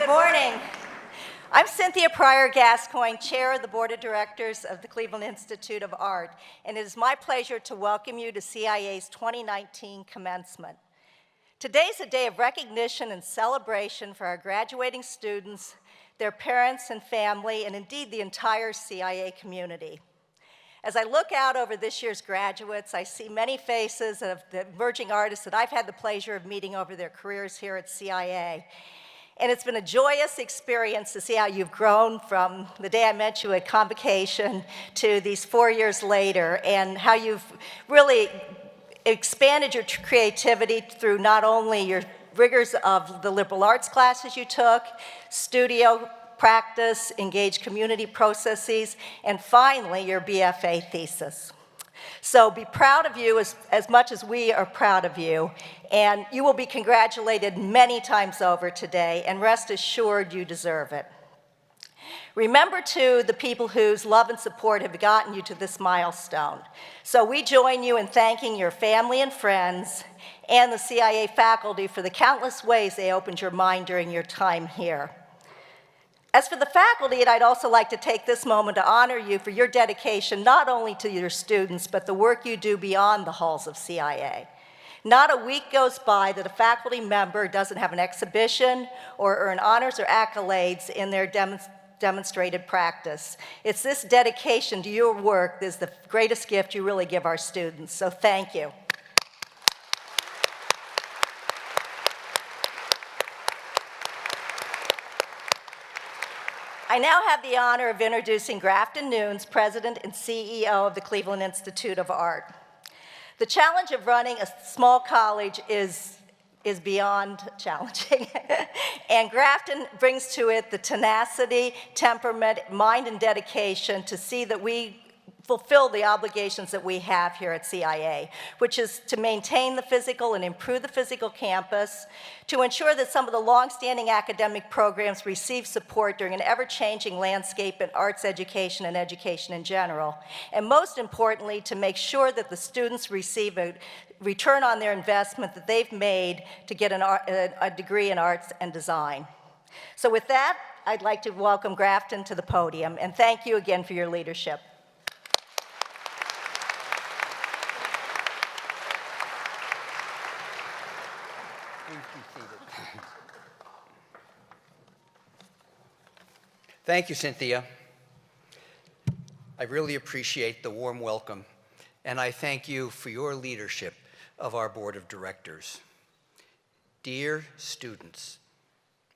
Good morning. I'm Cynthia Pryor-Gascoigne, Chair of the Board of Directors of the Cleveland Institute of Art, and it is my pleasure to welcome you to CIA's 2019 Commencement. Today's a day of recognition and celebration for our graduating students, their parents and family, and indeed the entire CIA community. As I look out over this year's graduates, I see many faces of the emerging artists that I've had the pleasure of meeting over their careers here at CIA. And it's been a joyous experience to see how you've grown from the day I met you at Convocation to these 4 years later, and how you've really expanded your creativity through not only your rigors of the liberal arts classes you took, studio practice, engaged community processes, and finally your BFA thesis. So be proud of you as much as we are proud of you, and you will be congratulated many times over today, and rest assured you deserve it. Remember, too, the people whose love and support have gotten you to this milestone. So we join you in thanking your family and friends and the CIA faculty for the countless ways they opened your mind during your time here. As for the faculty, I'd also like to take this moment to honor you for your dedication not only to your students, but the work you do beyond the halls of CIA. Not a week goes by that a faculty member doesn't have an exhibition or earn honors or accolades in their demonstrated practice. It's this dedication to your work that is the greatest gift you really give our students, so thank you. I now have the honor of introducing Grafton Nunes, President and CEO of the Cleveland Institute of Art. The challenge of running a small college is beyond challenging. And Grafton brings to it the tenacity, temperament, mind, and dedication to see that we fulfill the obligations that we have here at CIA, which is to maintain the physical and improve the physical campus, to ensure that some of the longstanding academic programs receive support during an ever-changing landscape in arts education and education in general, and most importantly, to make sure that the students receive a return on their investment that they've made to get a degree in arts and design. So with that, I'd like to welcome Grafton to the podium, and thank you again for your leadership. Thank you, Cynthia. I really appreciate the warm welcome, and I thank you for your leadership of our board of directors. Dear students,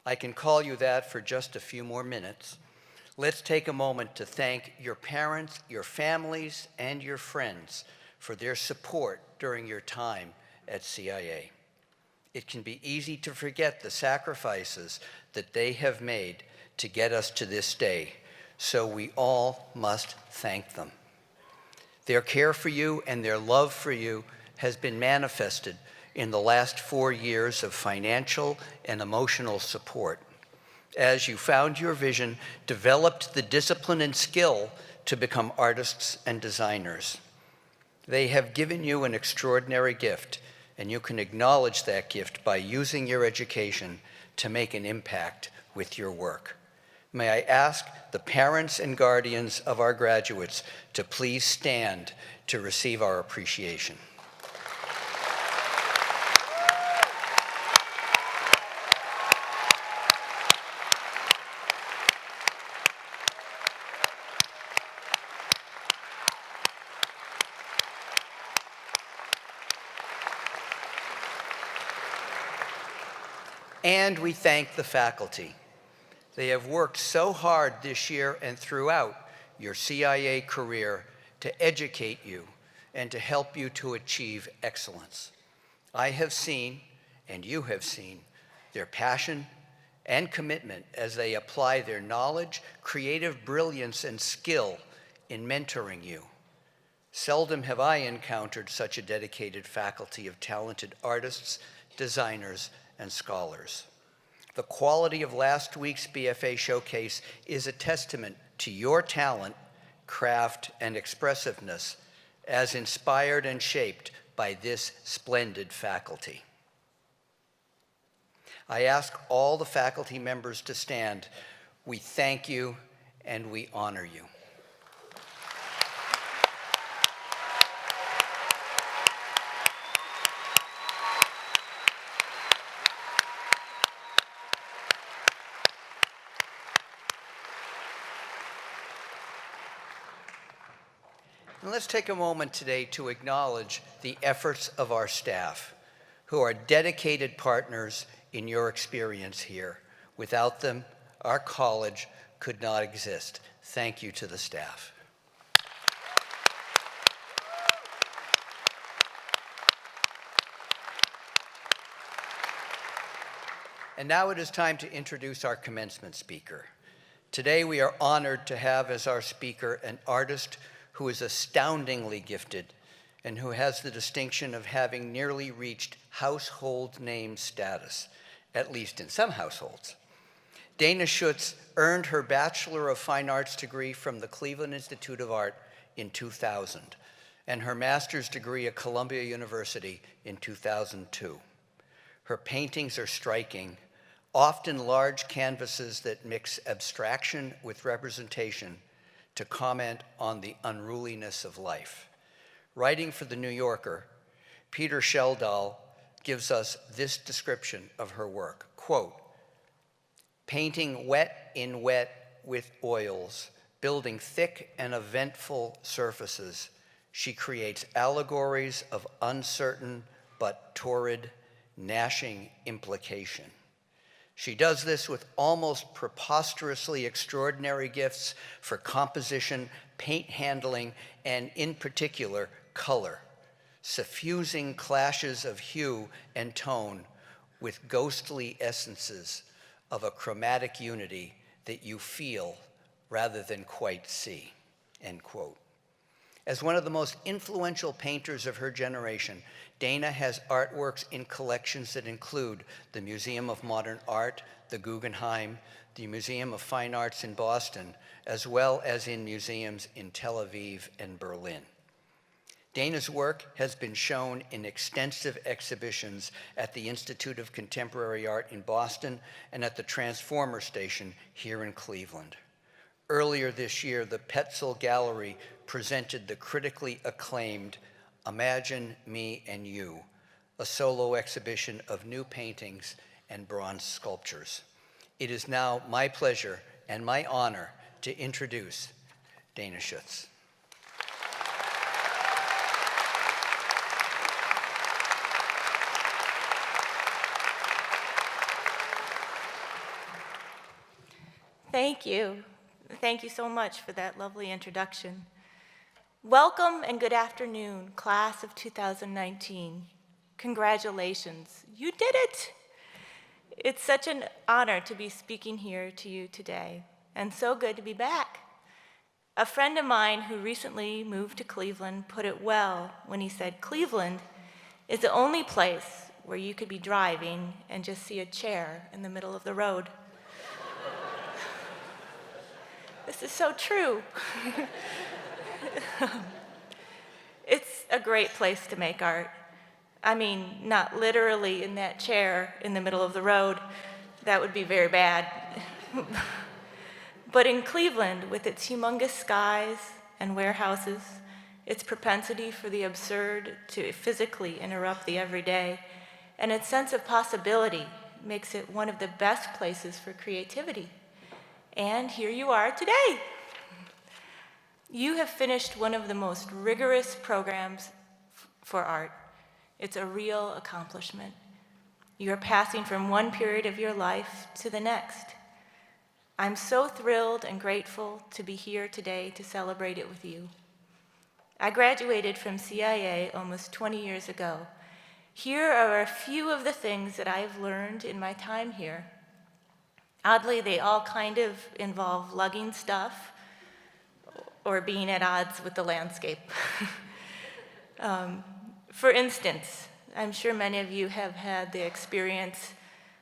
I can call you that for just a few more minutes. Let's take a moment to thank your parents, your families, and your friends for their support during your time at CIA. It can be easy to forget the sacrifices that they have made to get us to this day, so we all must thank them. Their care for you and their love for you has been manifested in the last 4 years of financial and emotional support, as you found your vision, developed the discipline and skill to become artists and designers. They have given you an extraordinary gift, and you can acknowledge that gift by using your education to make an impact with your work. May I ask the parents and guardians of our graduates to please stand to receive our appreciation. And we thank the faculty. They have worked so hard this year and throughout your CIA career to educate you and to help you to achieve excellence. I have seen, and you have seen, their passion and commitment as they apply their knowledge, creative brilliance, and skill in mentoring you. Seldom have I encountered such a dedicated faculty of talented artists, designers, and scholars. The quality of last week's BFA showcase is a testament to your talent, craft, and expressiveness as inspired and shaped by this splendid faculty. I ask all the faculty members to stand. We thank you and we honor you. And let's take a moment today to acknowledge the efforts of our staff, who are dedicated partners in your experience here. Without them, our college could not exist. Thank you to the staff. And now it is time to introduce our commencement speaker. Today we are honored to have as our speaker an artist who is astoundingly gifted and who has the distinction of having nearly reached household name status, at least in some households. Dana Schutz earned her Bachelor of Fine Arts degree from the Cleveland Institute of Art in 2000 and her master's degree at Columbia University in 2002. Her paintings are striking, often large canvases that mix abstraction with representation to comment on the unruliness of life. Writing for The New Yorker, Peter Schjeldahl gives us this description of her work, quote, "Painting wet in wet with oils, building thick and eventful surfaces, she creates allegories of uncertain but torrid, gnashing implication. She does this with almost preposterously extraordinary gifts for composition, paint handling, and in particular, color, suffusing clashes of hue and tone with ghostly essences of a chromatic unity that you feel rather than quite see," end quote. As one of the most influential painters of her generation, Dana has artworks in collections that include the Museum of Modern Art, the Guggenheim, the Museum of Fine Arts in Boston, as well as in museums in Tel Aviv and Berlin. Dana's work has been shown in extensive exhibitions at the Institute of Contemporary Art in Boston and at the Transformer Station here in Cleveland. Earlier this year, the Petzel Gallery presented the critically acclaimed Imagine Me and You, a solo exhibition of new paintings and bronze sculptures. It is now my pleasure and my honor to introduce Dana Schutz. Thank you. Thank you so much for that lovely introduction. Welcome and good afternoon, class of 2019. Congratulations, you did it. It's such an honor to be speaking here to you today, and so good to be back. A friend of mine who recently moved to Cleveland put it well when he said, "Cleveland is the only place where you could be driving and just see a chair in the middle of the road." This is so true. It's a great place to make art. I mean, not literally in that chair in the middle of the road. That would be very bad. But in Cleveland, with its humongous skies and warehouses, its propensity for the absurd to physically interrupt the everyday, and its sense of possibility makes it one of the best places for creativity. And here you are today. You have finished one of the most rigorous programs for art. It's a real accomplishment. You are passing from one period of your life to the next. I'm so thrilled and grateful to be here today to celebrate it with you. I graduated from CIA almost 20 years ago. Here are a few of the things that I've learned in my time here. Oddly, they all kind of involve lugging stuff or being at odds with the landscape. For instance, I'm sure many of you have had the experience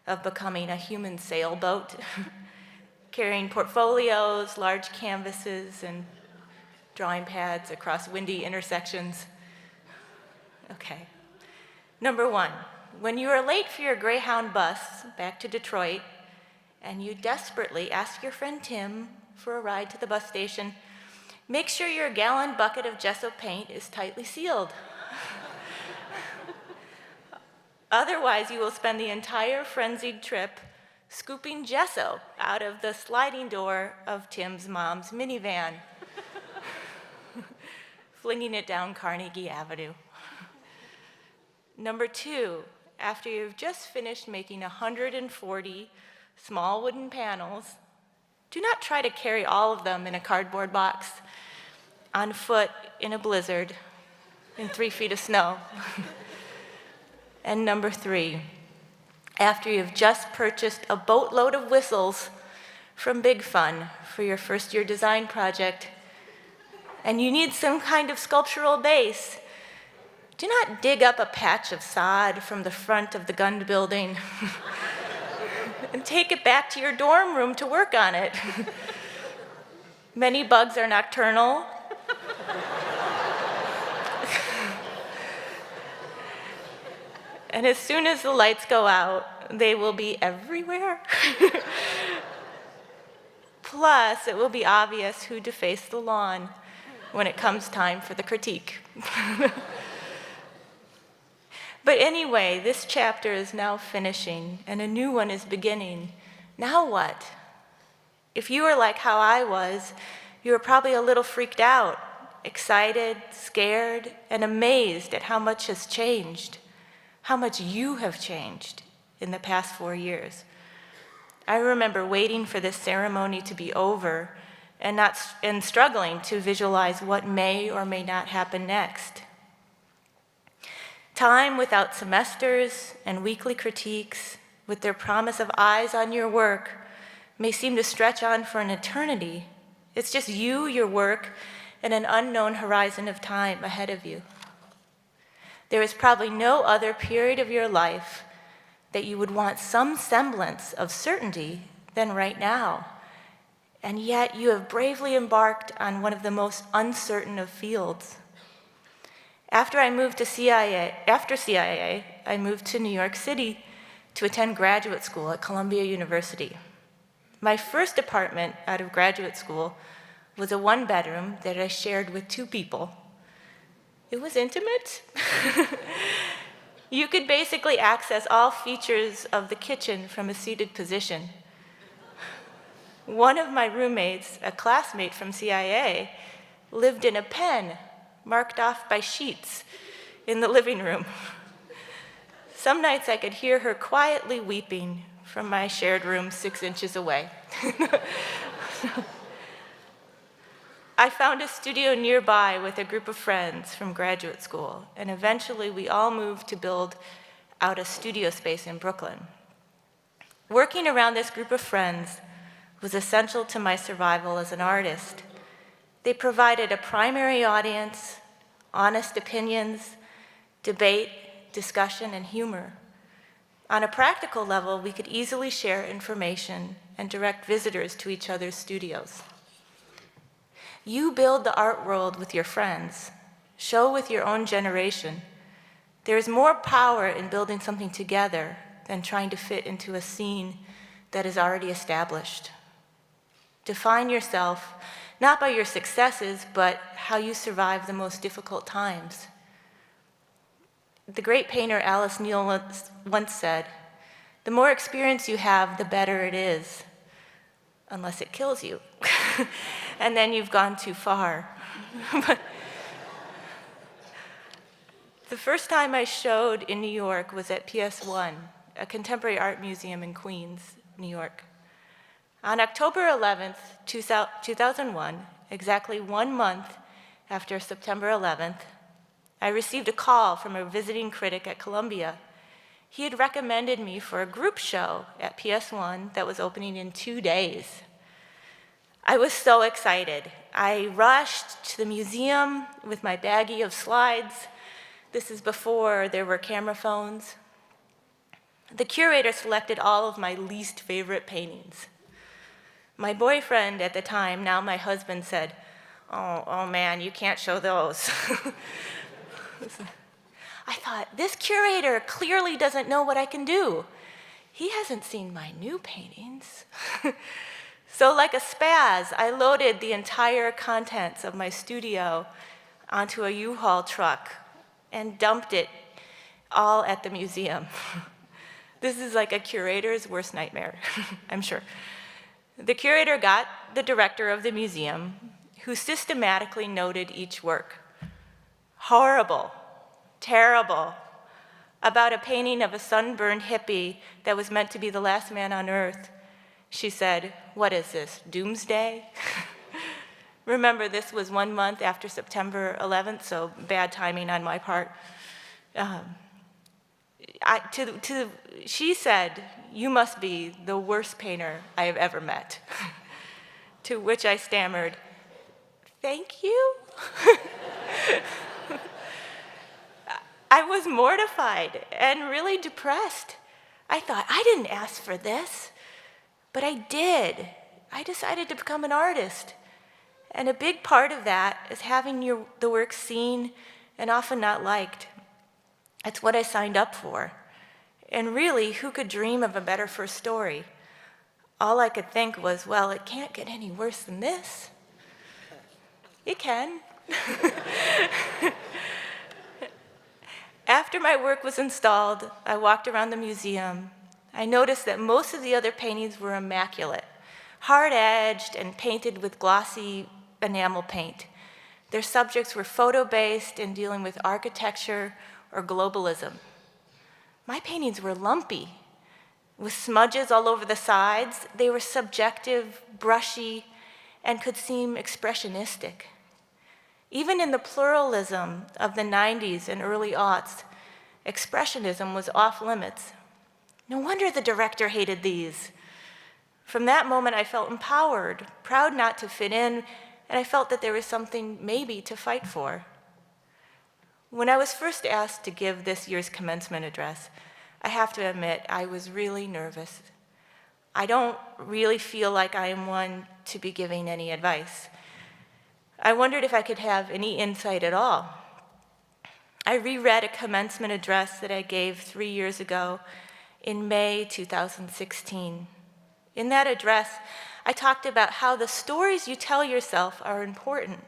of becoming a human sailboat, carrying portfolios, large canvases, and drawing pads across windy intersections. Okay. Number one, when you are late for your Greyhound bus back to Detroit, and you desperately ask your friend Tim for a ride to the bus station, make sure your gallon bucket of gesso paint is tightly sealed. Otherwise, you will spend the entire frenzied trip scooping gesso out of the sliding door of Tim's mom's minivan, flinging it down Carnegie Avenue. Number 2, after you've just finished making 140 small wooden panels, do not try to carry all of them in a cardboard box, on foot in a blizzard, in 3 feet of snow. And number 3, after you've just purchased a boatload of whistles from Big Fun for your first-year design project, and you need some kind of sculptural base, do not dig up a patch of sod from the front of the Gund building and take it back to your dorm room to work on it. Many bugs are nocturnal. And as soon as the lights go out, they will be everywhere. Plus, it will be obvious who defaced the lawn when it comes time for the critique. But anyway, this chapter is now finishing, and a new one is beginning. Now what? If you are like how I was, you are probably a little freaked out, excited, scared, and amazed at how much has changed, how much you have changed in the past 4 years. I remember waiting for this ceremony to be over and struggling to visualize what may or may not happen next. Time without semesters and weekly critiques, with their promise of eyes on your work, may seem to stretch on for an eternity. It's just you, your work, and an unknown horizon of time ahead of you. There is probably no other period of your life that you would want some semblance of certainty than right now. And yet you have bravely embarked on one of the most uncertain of fields. After CIA, I moved to New York City to attend graduate school at Columbia University. My first apartment out of graduate school was a one-bedroom that I shared with 2 people. It was intimate. You could basically access all features of the kitchen from a seated position. One of my roommates, a classmate from CIA, lived in a pen marked off by sheets in the living room. Some nights I could hear her quietly weeping from my shared room 6 inches away. I found a studio nearby with a group of friends from graduate school, and eventually we all moved to build out a studio space in Brooklyn. Working around this group of friends was essential to my survival as an artist. They provided a primary audience, honest opinions, debate, discussion, and humor. On a practical level, we could easily share information and direct visitors to each other's studios. You build the art world with your friends, show with your own generation. There is more power in building something together than trying to fit into a scene that is already established. Define yourself, not by your successes, but how you survive the most difficult times. The great painter Alice Neel once said, "The more experience you have, the better it is, unless it kills you." And then you've gone too far. But the first time I showed in New York was at PS1, a contemporary art museum in Queens, New York. On October 11th, 2001, exactly 1 month after September 11th, I received a call from a visiting critic at Columbia. He had recommended me for a group show at PS1 that was opening in 2 days. I was so excited. I rushed to the museum with my baggie of slides. This is before there were camera phones. The curator selected all of my least favorite paintings. My boyfriend at the time, now my husband, said, oh man, you can't show those. I thought, this curator clearly doesn't know what I can do. He hasn't seen my new paintings. So like a spaz, I loaded the entire contents of my studio onto a U-Haul truck and dumped it all at the museum. This is like a curator's worst nightmare, I'm sure. The curator got the director of the museum, who systematically noted each work. Horrible, terrible, about a painting of a sunburned hippie that was meant to be the last man on earth. She said, "What is this, doomsday?" Remember, this was 1 month after September 11th, so bad timing on my part. She said, "You must be the worst painter I have ever met." To which I stammered, "Thank you?" I was mortified and really depressed. I thought, I didn't ask for this, but I did. I decided to become an artist. And a big part of that is having the work seen and often not liked. It's what I signed up for. And really, who could dream of a better first story? All I could think was, well, it can't get any worse than this. It can. After my work was installed, I walked around the museum. I noticed that most of the other paintings were immaculate, hard-edged and painted with glossy enamel paint. Their subjects were photo-based and dealing with architecture or globalism. My paintings were lumpy, with smudges all over the sides. They were subjective, brushy, and could seem expressionistic. Even in the pluralism of the 90s and early aughts, expressionism was off limits. No wonder the director hated these. From that moment, I felt empowered, proud not to fit in, and I felt that there was something maybe to fight for. When I was first asked to give this year's commencement address, I have to admit I was really nervous. I don't really feel like I am one to be giving any advice. I wondered if I could have any insight at all. I reread a commencement address that I gave 3 years ago in May 2016. In that address, I talked about how the stories you tell yourself are important.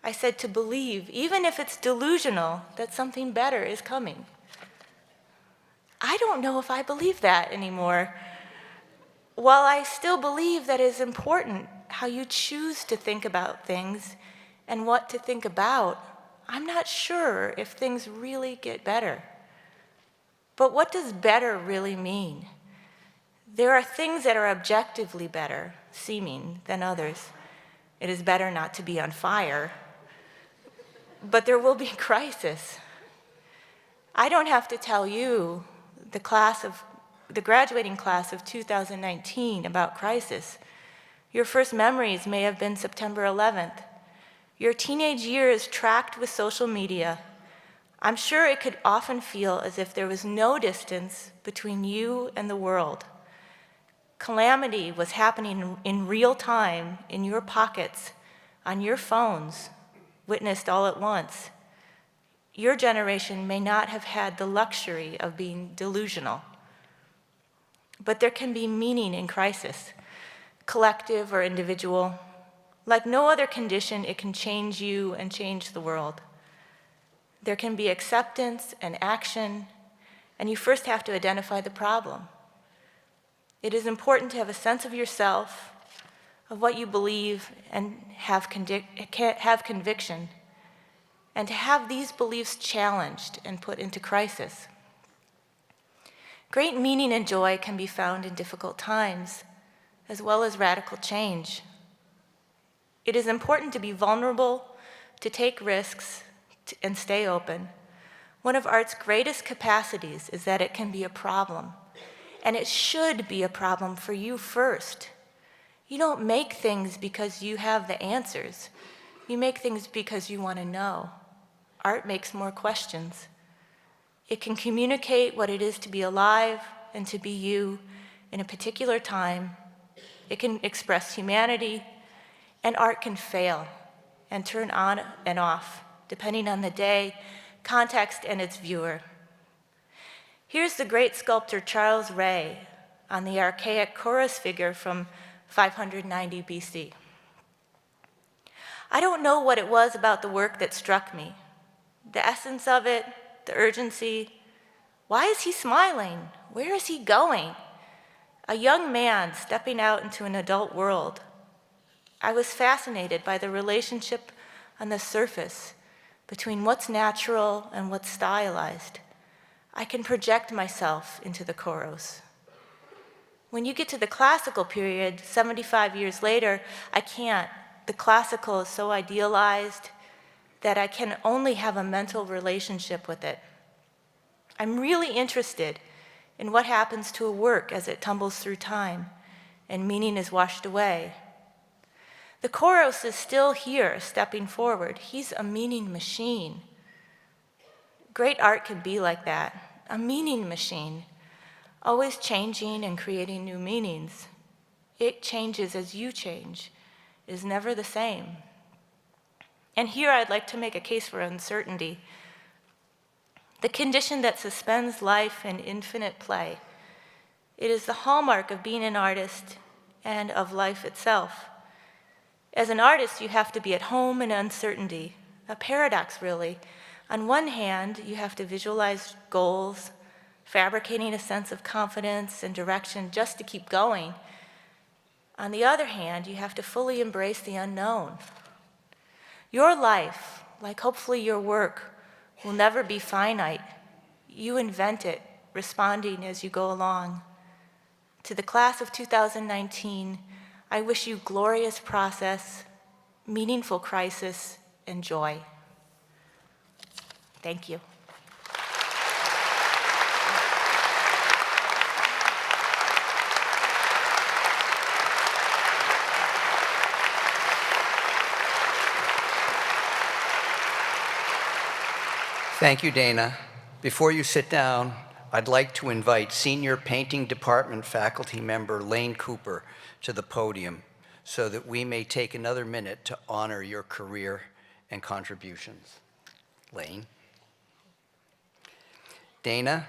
I said to believe, even if it's delusional, that something better is coming. I don't know if I believe that anymore. While I still believe that it is important how you choose to think about things and what to think about, I'm not sure if things really get better. But what does better really mean? There are things that are objectively better seeming than others. It is better not to be on fire, but there will be crisis. I don't have to tell you, the graduating class of 2019, about crisis. Your first memories may have been September 11th. Your teenage years tracked with social media. I'm sure it could often feel as if there was no distance between you and the world. Calamity was happening in real time, in your pockets, on your phones, witnessed all at once. Your generation may not have had the luxury of being delusional. But there can be meaning in crisis, collective or individual. Like no other condition, it can change you and change the world. There can be acceptance and action, and you first have to identify the problem. It is important to have a sense of yourself, of what you believe, and have conviction, and to have these beliefs challenged and put into crisis. Great meaning and joy can be found in difficult times, as well as radical change. It is important to be vulnerable, to take risks, and stay open. One of art's greatest capacities is that it can be a problem, and it should be a problem for you first. You don't make things because you have the answers. You make things because you want to know. Art makes more questions. It can communicate what it is to be alive and to be you in a particular time. It can express humanity, and art can fail and turn on and off, depending on the day, context and its viewer. Here's the great sculptor Charles Ray on the archaic chorus figure from 590 BC. I don't know what it was about the work that struck me. The essence of it, the urgency. Why is he smiling? Where is he going? A young man stepping out into an adult world. I was fascinated by the relationship on the surface between what's natural and what's stylized. I can project myself into the choros. When you get to the classical period, 75 years later, I can't. The classical is so idealized that I can only have a mental relationship with it. I'm really interested in what happens to a work as it tumbles through time and meaning is washed away. The chorus is still here, stepping forward. He's a meaning machine. Great art can be like that, a meaning machine, always changing and creating new meanings. It changes as you change. It is never the same. And here I'd like to make a case for uncertainty, the condition that suspends life in infinite play. It is the hallmark of being an artist and of life itself. As an artist, you have to be at home in uncertainty, a paradox, really. On one hand, you have to visualize goals, fabricating a sense of confidence and direction just to keep going. On the other hand, you have to fully embrace the unknown. Your life, like hopefully your work, will never be finite. You invent it, responding as you go along. To the class of 2019, I wish you glorious process, meaningful crisis, and joy. Thank you. Thank you, Dana. Before you sit down, I'd like to invite Senior Painting Department faculty member Lane Cooper to the podium so that we may take another minute to honor your career and contributions. Lane. Dana,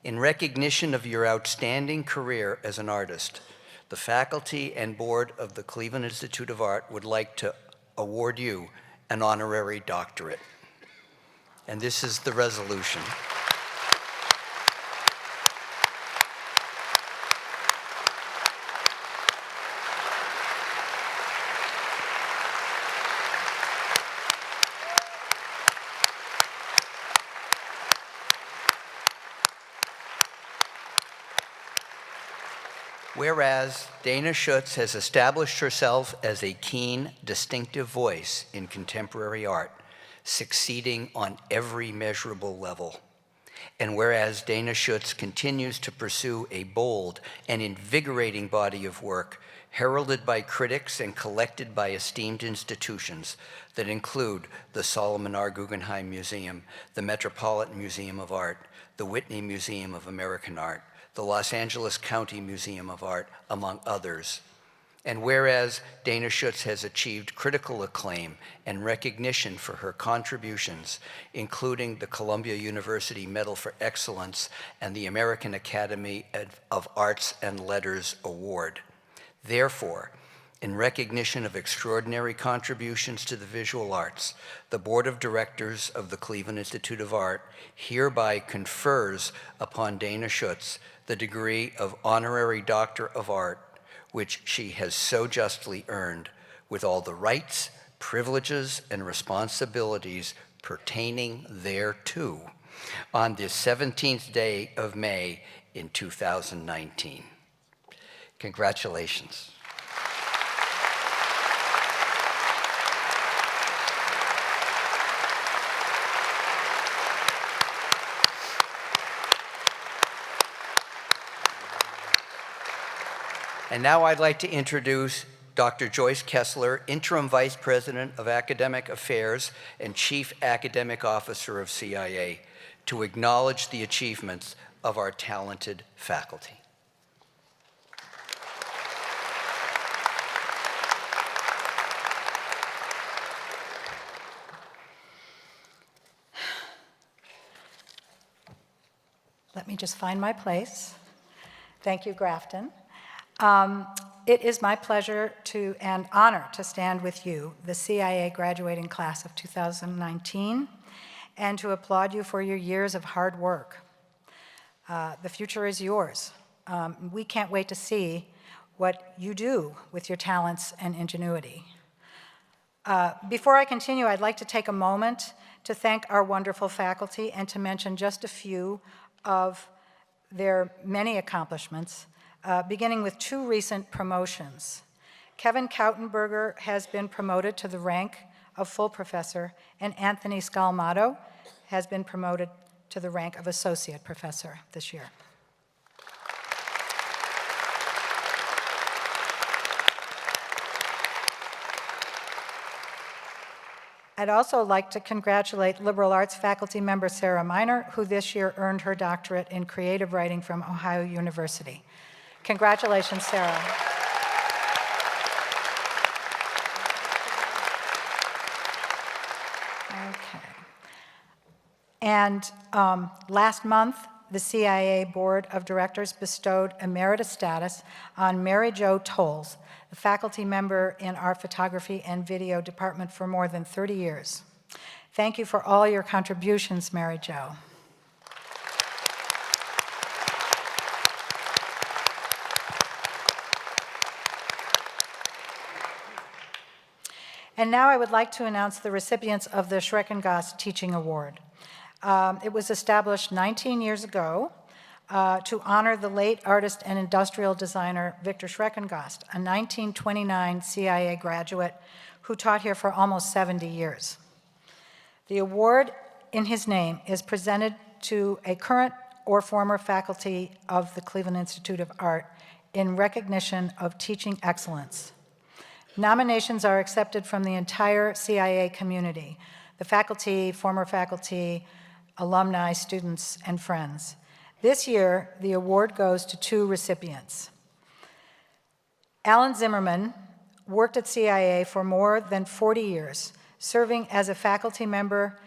in recognition of your outstanding career as an artist, the faculty and board of the Cleveland Institute of Art would like to award you an honorary doctorate. And this is the resolution. Whereas Dana Schutz has established herself as a keen, distinctive voice in contemporary art, succeeding on every measurable level. And whereas Dana Schutz continues to pursue a bold and invigorating body of work, heralded by critics and collected by esteemed institutions that include the Solomon R. Guggenheim Museum, the Metropolitan Museum of Art, the Whitney Museum of American Art, the Los Angeles County Museum of Art, among others. And whereas Dana Schutz has achieved critical acclaim and recognition for her contributions, including the Columbia University Medal for Excellence and the American Academy of Arts and Letters Award. Therefore, in recognition of extraordinary contributions to the visual arts, the Board of Directors of the Cleveland Institute of Art hereby confers upon Dana Schutz the degree of Honorary Doctor of Art, which she has so justly earned, with all the rights, privileges, and responsibilities pertaining thereto, on this 17th day of May in 2019. Congratulations. And now I'd like to introduce Dr. Joyce Kessler, Interim Vice President of Academic Affairs and Chief Academic Officer of CIA, to acknowledge the achievements of our talented faculty. Let me just find my place. Thank you, Grafton. It is my pleasure and honor to stand with you, the CIA graduating class of 2019, and to applaud you for your years of hard work. The future is yours. We can't wait to see what you do with your talents and ingenuity. Before I continue, I'd like to take a moment to thank our wonderful faculty and to mention just a few of their many accomplishments, beginning with 2 recent promotions. Kevin Kautenberger has been promoted to the rank of full professor, and Anthony Scalmato has been promoted to the rank of associate professor this year. I'd also like to congratulate liberal arts faculty member Sarah Miner, who this year earned her doctorate in creative writing from Ohio University. Congratulations, Sarah. Okay. And last month, the CIA Board of Directors bestowed emeritus status on Mary Jo Tolles, a faculty member in our photography and video department for more than 30 years. Thank you for all your contributions, Mary Jo. And now I would like to announce the recipients of the Schreckengast Teaching Award. It was established 19 years ago to honor the late artist and industrial designer Victor Schreckengast, a 1929 CIA graduate who taught here for almost 70 years. The award in his name is presented to a current or former faculty of the Cleveland Institute of Art in recognition of teaching excellence. Nominations are accepted from the entire CIA community, the faculty, former faculty, alumni, students, and friends. This year, the award goes to 2 recipients. Alan Zimmerman worked at CIA for more than 40 years, serving as a faculty member,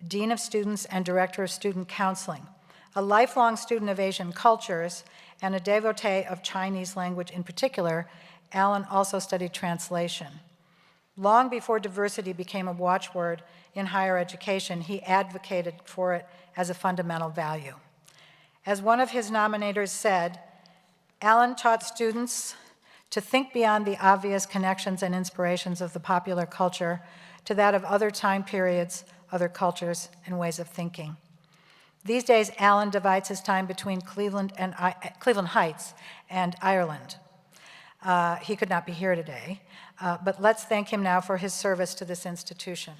dean of students, and director of student counseling. A lifelong student of Asian cultures and a devotee of Chinese language in particular, Alan also studied translation. Long before diversity became a watchword in higher education, he advocated for it as a fundamental value. As one of his nominators said, Alan taught students to think beyond the obvious connections and inspirations of the popular culture to that of other time periods, other cultures, and ways of thinking. These days, Alan divides his time between Cleveland Heights and Ireland. He could not be here today, but let's thank him now for his service to this institution.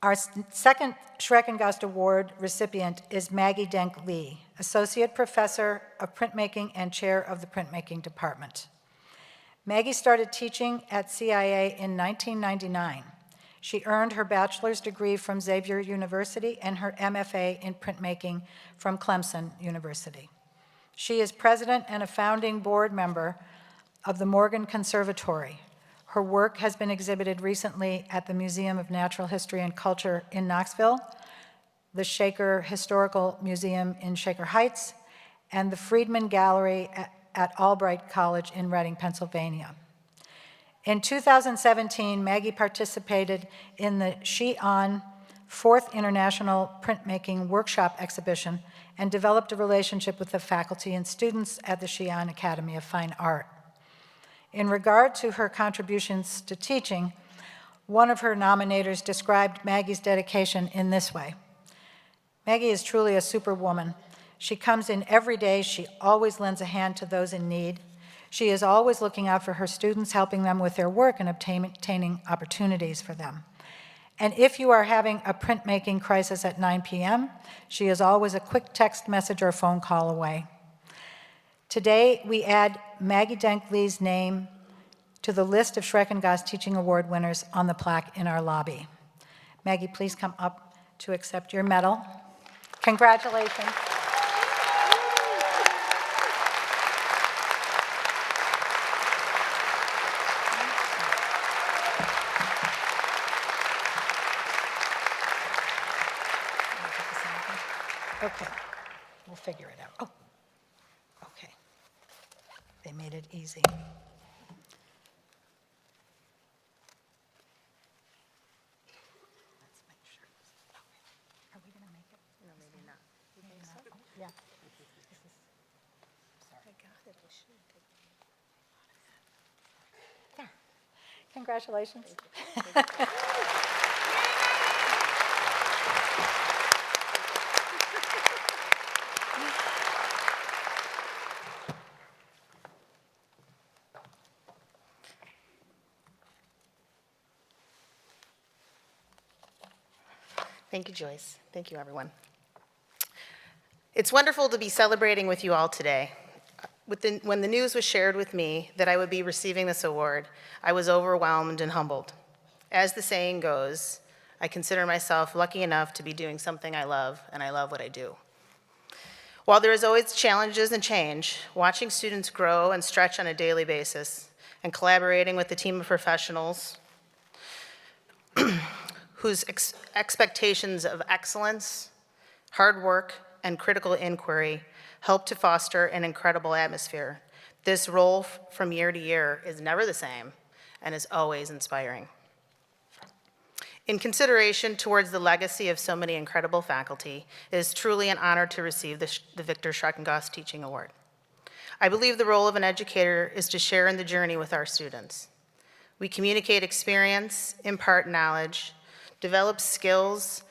Our second Schreckengast Award recipient is Maggie Denk Lee, Associate Professor of Printmaking and Chair of the Printmaking Department. Maggie started teaching at CIA in 1999. She earned her bachelor's degree from Xavier University and her MFA in printmaking from Clemson University. She is president and a founding board member of the Morgan Conservatory. Her work has been exhibited recently at the Museum of Natural History and Culture in Knoxville, the Shaker Historical Museum in Shaker Heights, and the Friedman Gallery at Albright College in Reading, Pennsylvania. In 2017, Maggie participated in the Xi'an 4th International Printmaking Workshop Exhibition and developed a relationship with the faculty and students at the Xi'an Academy of Fine Art. In regard to her contributions to teaching, one of her nominators described Maggie's dedication in this way. Maggie is truly a superwoman. She comes in every day. She always lends a hand to those in need. She is always looking out for her students, helping them with their work and obtaining opportunities for them. And if you are having a printmaking crisis at 9 p.m., she is always a quick text message or phone call away. Today, we add Maggie Denk Lee's name to the list of Schreckengast Teaching Award winners on the plaque in our lobby. Maggie, please come up to accept your medal. Congratulations. Okay, we'll figure it out. Oh, okay. They made it easy. Let's make sure. Okay. Are we going to make it? No, maybe not. Maybe not? Oh, yeah. This is, sorry. I got it. I should take it. Yeah. Congratulations. Thank you, Joyce. Thank you, everyone. It's wonderful to be celebrating with you all today. When the news was shared with me that I would be receiving this award, I was overwhelmed and humbled. As the saying goes, I consider myself lucky enough to be doing something I love, and I love what I do. While there is always challenges and change, watching students grow and stretch on a daily basis and collaborating with a team of professionals whose expectations of excellence, hard work, and critical inquiry help to foster an incredible atmosphere. This role from year to year is never the same and is always inspiring. In consideration towards the legacy of so many incredible faculty, it is truly an honor to receive the Victor Schreckengast Teaching Award. I believe the role of an educator is to share in the journey with our students. We communicate experience, impart knowledge, develop skills,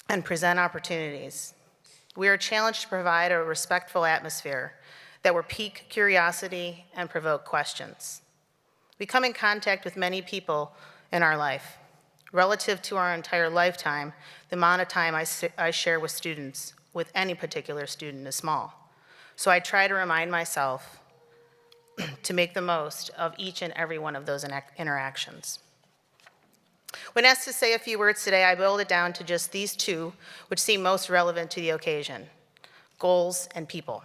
and present opportunities. We are challenged to provide a respectful atmosphere that will pique curiosity and provoke questions. We come in contact with many people in our life. Relative to our entire lifetime, the amount of time I share with students, with any particular student, is small. So I try to remind myself to make the most of each and every one of those interactions. When asked to say a few words today, I boiled it down to just these two, which seem most relevant to the occasion: goals and people.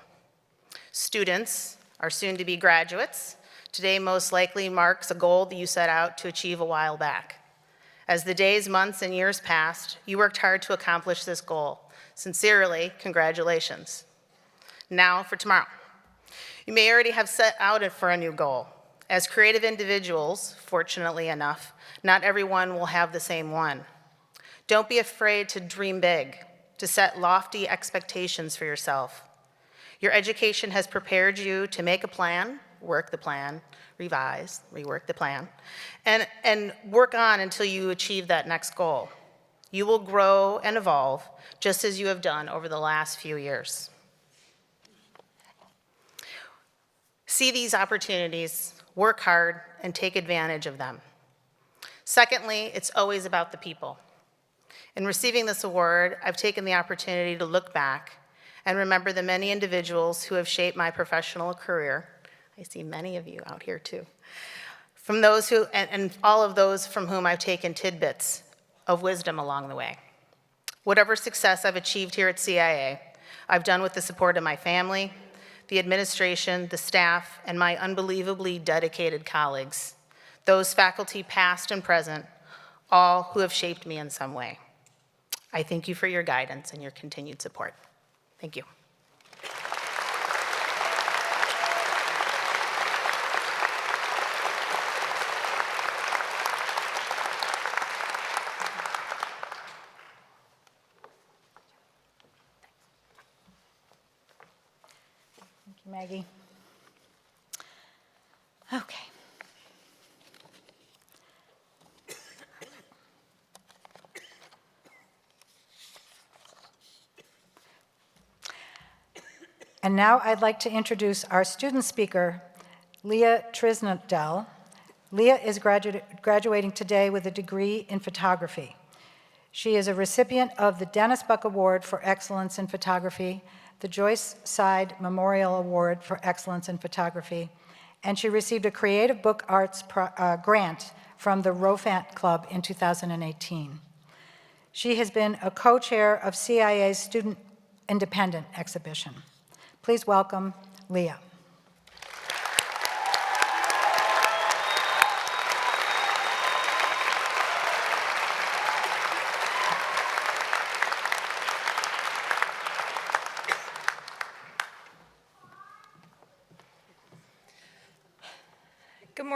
Students are soon to be graduates. Today most likely marks a goal that you set out to achieve a while back. As the days, months, and years passed, you worked hard to accomplish this goal. Sincerely, congratulations. Now for tomorrow. You may already have set out for a new goal. As creative individuals, fortunately enough, not everyone will have the same one. Don't be afraid to dream big, to set lofty expectations for yourself. Your education has prepared you to make a plan, work the plan, revise, rework the plan, and work on until you achieve that next goal. You will grow and evolve just as you have done over the last few years. See these opportunities, work hard, and take advantage of them. Secondly, it's always about the people. In receiving this award, I've taken the opportunity to look back and remember the many individuals who have shaped my professional career. I see many of you out here too. From those who, and all of those from whom I've taken tidbits of wisdom along the way. Whatever success I've achieved here at CIA, I've done with the support of my family, the administration, the staff, and my unbelievably dedicated colleagues, those faculty past and present, all who have shaped me in some way. I thank you for your guidance and your continued support. Thank you. Thank you, Maggie. Okay. And now I'd like to introduce our student speaker, Leah Trisnadel. Leah is graduating today with a degree in photography. She is a recipient of the Dennis Buck Award for Excellence in Photography, the Joyce Side Memorial Award for Excellence in Photography, and she received a Creative Book Arts grant from the Rofant Club in 2018. She has been a co-chair of CIA's Student Independent Exhibition. Please welcome Leah.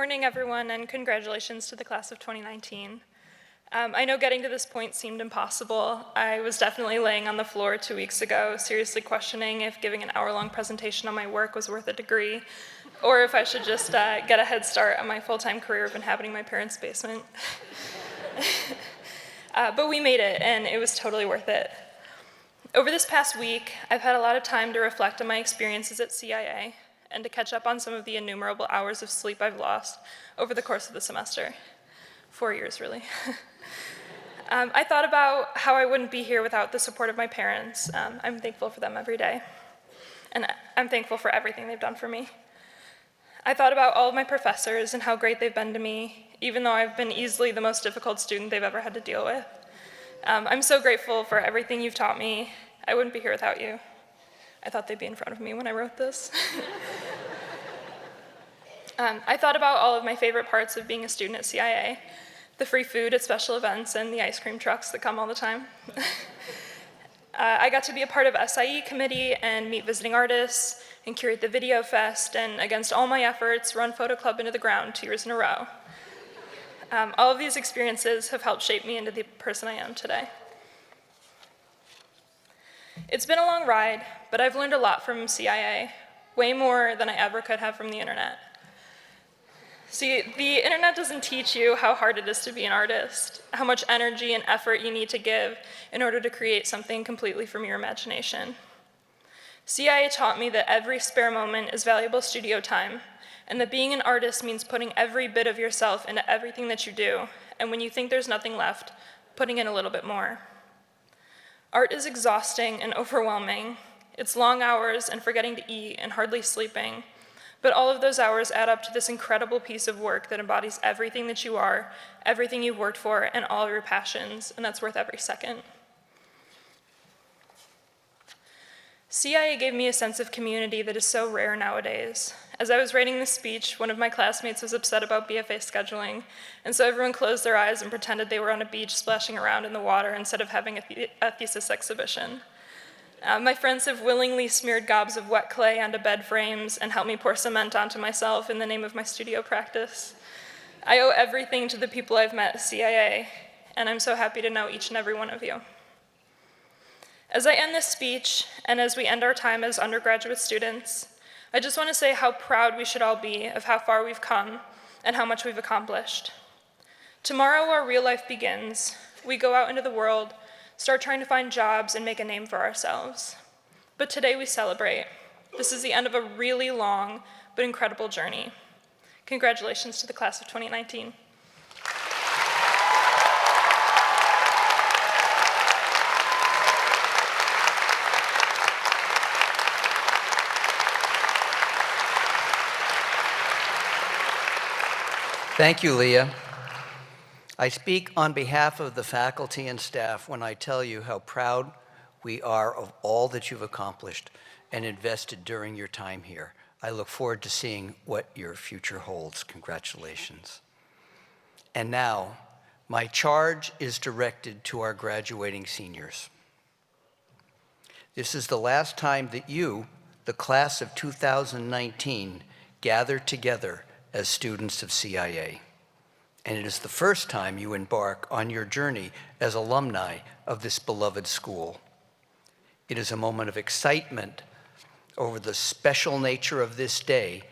morning, everyone, and congratulations to the class of 2019. I know getting to this point seemed impossible. I was definitely laying on the floor 2 weeks ago, seriously questioning if giving an hour-long presentation on my work was worth a degree, or if I should just get a head start on my full-time career of inhabiting my parents' basement. But we made it, and it was totally worth it. Over this past week, I've had a lot of time to reflect on my experiences at CIA and to catch up on some of the innumerable hours of sleep I've lost over the course of the semester. 4 years, really. I thought about how I wouldn't be here without the support of my parents. I'm thankful for them every day, and I'm thankful for everything they've done for me. I thought about all of my professors and how great they've been to me, even though I've been easily the most difficult student they've ever had to deal with. I'm so grateful for everything you've taught me. I wouldn't be here without you. I thought they'd be in front of me when I wrote this. I thought about all of my favorite parts of being a student at CIA, the free food at special events and the ice cream trucks that come all the time. I got to be a part of SIE committee and meet visiting artists and curate the Video Fest, and against all my efforts, run Photo Club into the ground 2 years in a row. All of these experiences have helped shape me into the person I am today. It's been a long ride, but I've learned a lot from CIA, way more than I ever could have from the internet. See, the internet doesn't teach you how hard it is to be an artist, how much energy and effort you need to give in order to create something completely from your imagination. CIA taught me that every spare moment is valuable studio time, and that being an artist means putting every bit of yourself into everything that you do, and when you think there's nothing left, putting in a little bit more. Art is exhausting and overwhelming. It's long hours and forgetting to eat and hardly sleeping. But all of those hours add up to this incredible piece of work that embodies everything that you are, everything you've worked for, and all of your passions, and that's worth every second. CIA gave me a sense of community that is so rare nowadays. As I was writing this speech, one of my classmates was upset about BFA scheduling, and so everyone closed their eyes and pretended they were on a beach splashing around in the water instead of having a thesis exhibition. My friends have willingly smeared gobs of wet clay onto bed frames and helped me pour cement onto myself in the name of my studio practice. I owe everything to the people I've met at CIA, and I'm so happy to know each and every one of you. As I end this speech, and as we end our time as undergraduate students, I just want to say how proud we should all be of how far we've come and how much we've accomplished. Tomorrow, our real life begins. We go out into the world, start trying to find jobs, and make a name for ourselves. But today we celebrate. This is the end of a really long but incredible journey. Congratulations to the class of 2019. Thank you, Leah. I speak on behalf of the faculty and staff when I tell you how proud we are of all that you've accomplished and invested during your time here. I look forward to seeing what your future holds. Congratulations. And now, my charge is directed to our graduating seniors. This is the last time that you, the class of 2019, gather together as students of CIA. And it is the first time you embark on your journey as alumni of this beloved school. It is a moment of excitement over the special nature of this day,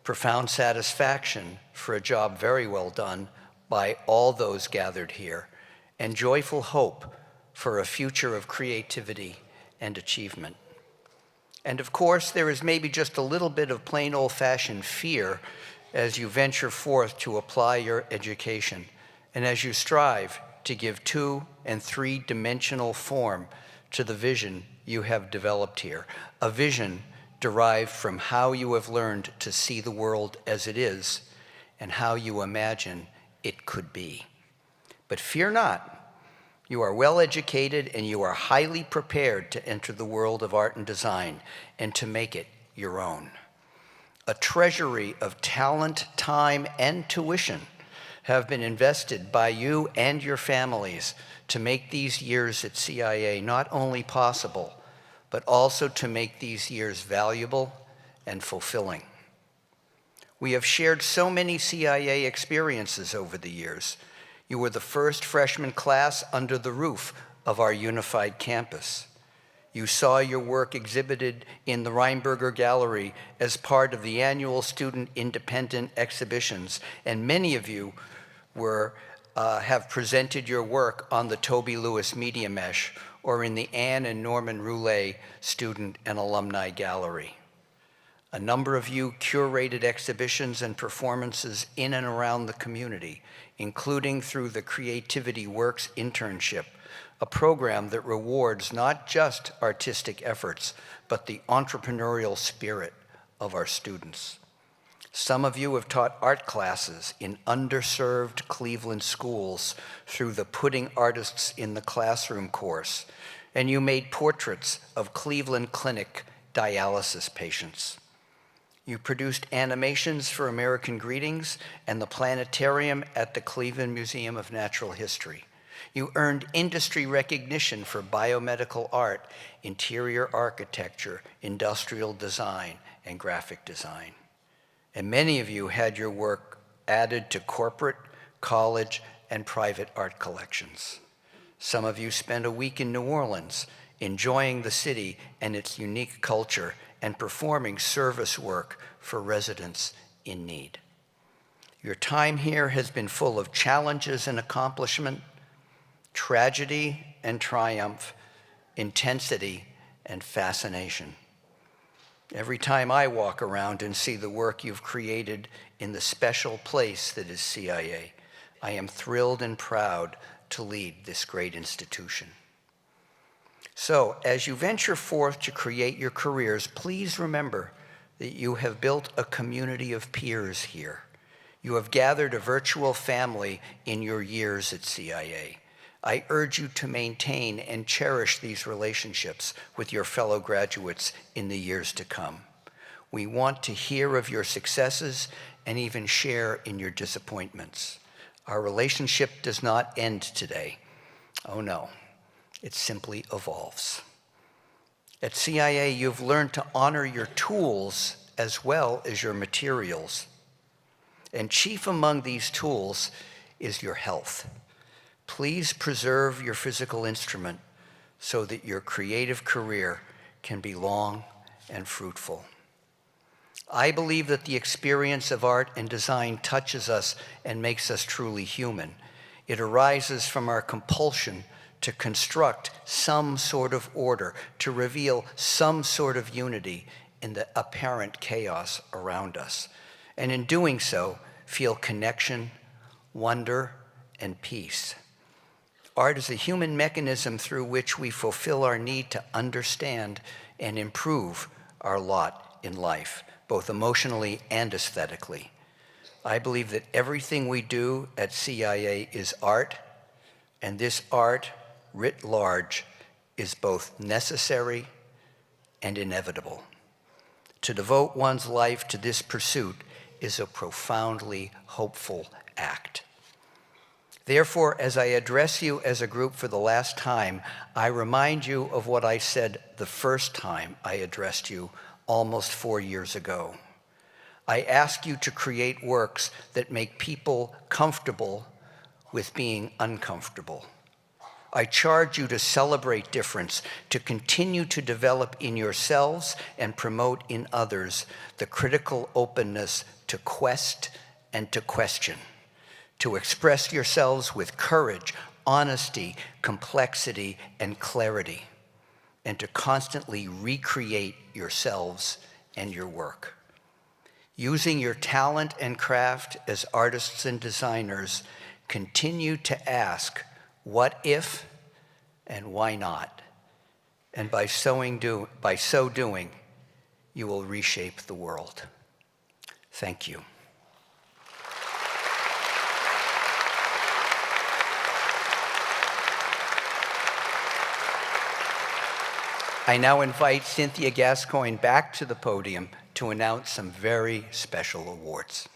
profound satisfaction for a job very well done by all those gathered here, and joyful hope for a future of creativity and achievement. And of course, there is maybe just a little bit of plain old-fashioned fear as you venture forth to apply your education, and as you strive to give 2- and 3-dimensional form to the vision you have developed here, a vision derived from how you have learned to see the world as it is and how you imagine it could be. But fear not, you are well educated and you are highly prepared to enter the world of art and design and to make it your own. A treasury of talent, time, and tuition have been invested by you and your families to make these years at CIA not only possible, but also to make these years valuable and fulfilling. We have shared so many CIA experiences over the years. You were the first freshman class under the roof of our unified campus. You saw your work exhibited in the Reinberger Gallery as part of the annual student independent exhibitions, and many of you have presented your work on the Toby Lewis Media Mesh or in the Anne and Norman Roulet Student and Alumni Gallery. A number of you curated exhibitions and performances in and around the community, including through the Creativity Works internship, a program that rewards not just artistic efforts, but the entrepreneurial spirit of our students. Some of you have taught art classes in underserved Cleveland schools through the Putting Artists in the Classroom course, and you made portraits of Cleveland Clinic dialysis patients. You produced animations for American Greetings and the planetarium at the Cleveland Museum of Natural History. You earned industry recognition for biomedical art, interior architecture, industrial design, and graphic design. And many of you had your work added to corporate, college, and private art collections. Some of you spent a week in New Orleans, enjoying the city and its unique culture, and performing service work for residents in need. Your time here has been full of challenges and accomplishment, tragedy and triumph, intensity and fascination. Every time I walk around and see the work you've created in the special place that is CIA, I am thrilled and proud to lead this great institution. So, as you venture forth to create your careers, please remember that you have built a community of peers here. You have gathered a virtual family in your years at CIA. I urge you to maintain and cherish these relationships with your fellow graduates in the years to come. We want to hear of your successes and even share in your disappointments. Our relationship does not end today. Oh no, it simply evolves. At CIA, you've learned to honor your tools as well as your materials. And chief among these tools is your health. Please preserve your physical instrument so that your creative career can be long and fruitful. I believe that the experience of art and design touches us and makes us truly human. It arises from our compulsion to construct some sort of order, to reveal some sort of unity in the apparent chaos around us. And in doing so, feel connection, wonder, and peace. Art is a human mechanism through which we fulfill our need to understand and improve our lot in life, both emotionally and aesthetically. I believe that everything we do at CIA is art, and this art, writ large, is both necessary and inevitable. To devote one's life to this pursuit is a profoundly hopeful act. Therefore, as I address you as a group for the last time, I remind you of what I said the first time I addressed you almost 4 years ago. I ask you to create works that make people comfortable with being uncomfortable. I charge you to celebrate difference, to continue to develop in yourselves and promote in others the critical openness to quest and to question, to express yourselves with courage, honesty, complexity, and clarity, and to constantly recreate yourselves and your work. Using your talent and craft as artists and designers, continue to ask, what if and why not? And by so doing, you will reshape the world. Thank you. I now invite Cynthia Gascoigne back to the podium to announce some very special awards.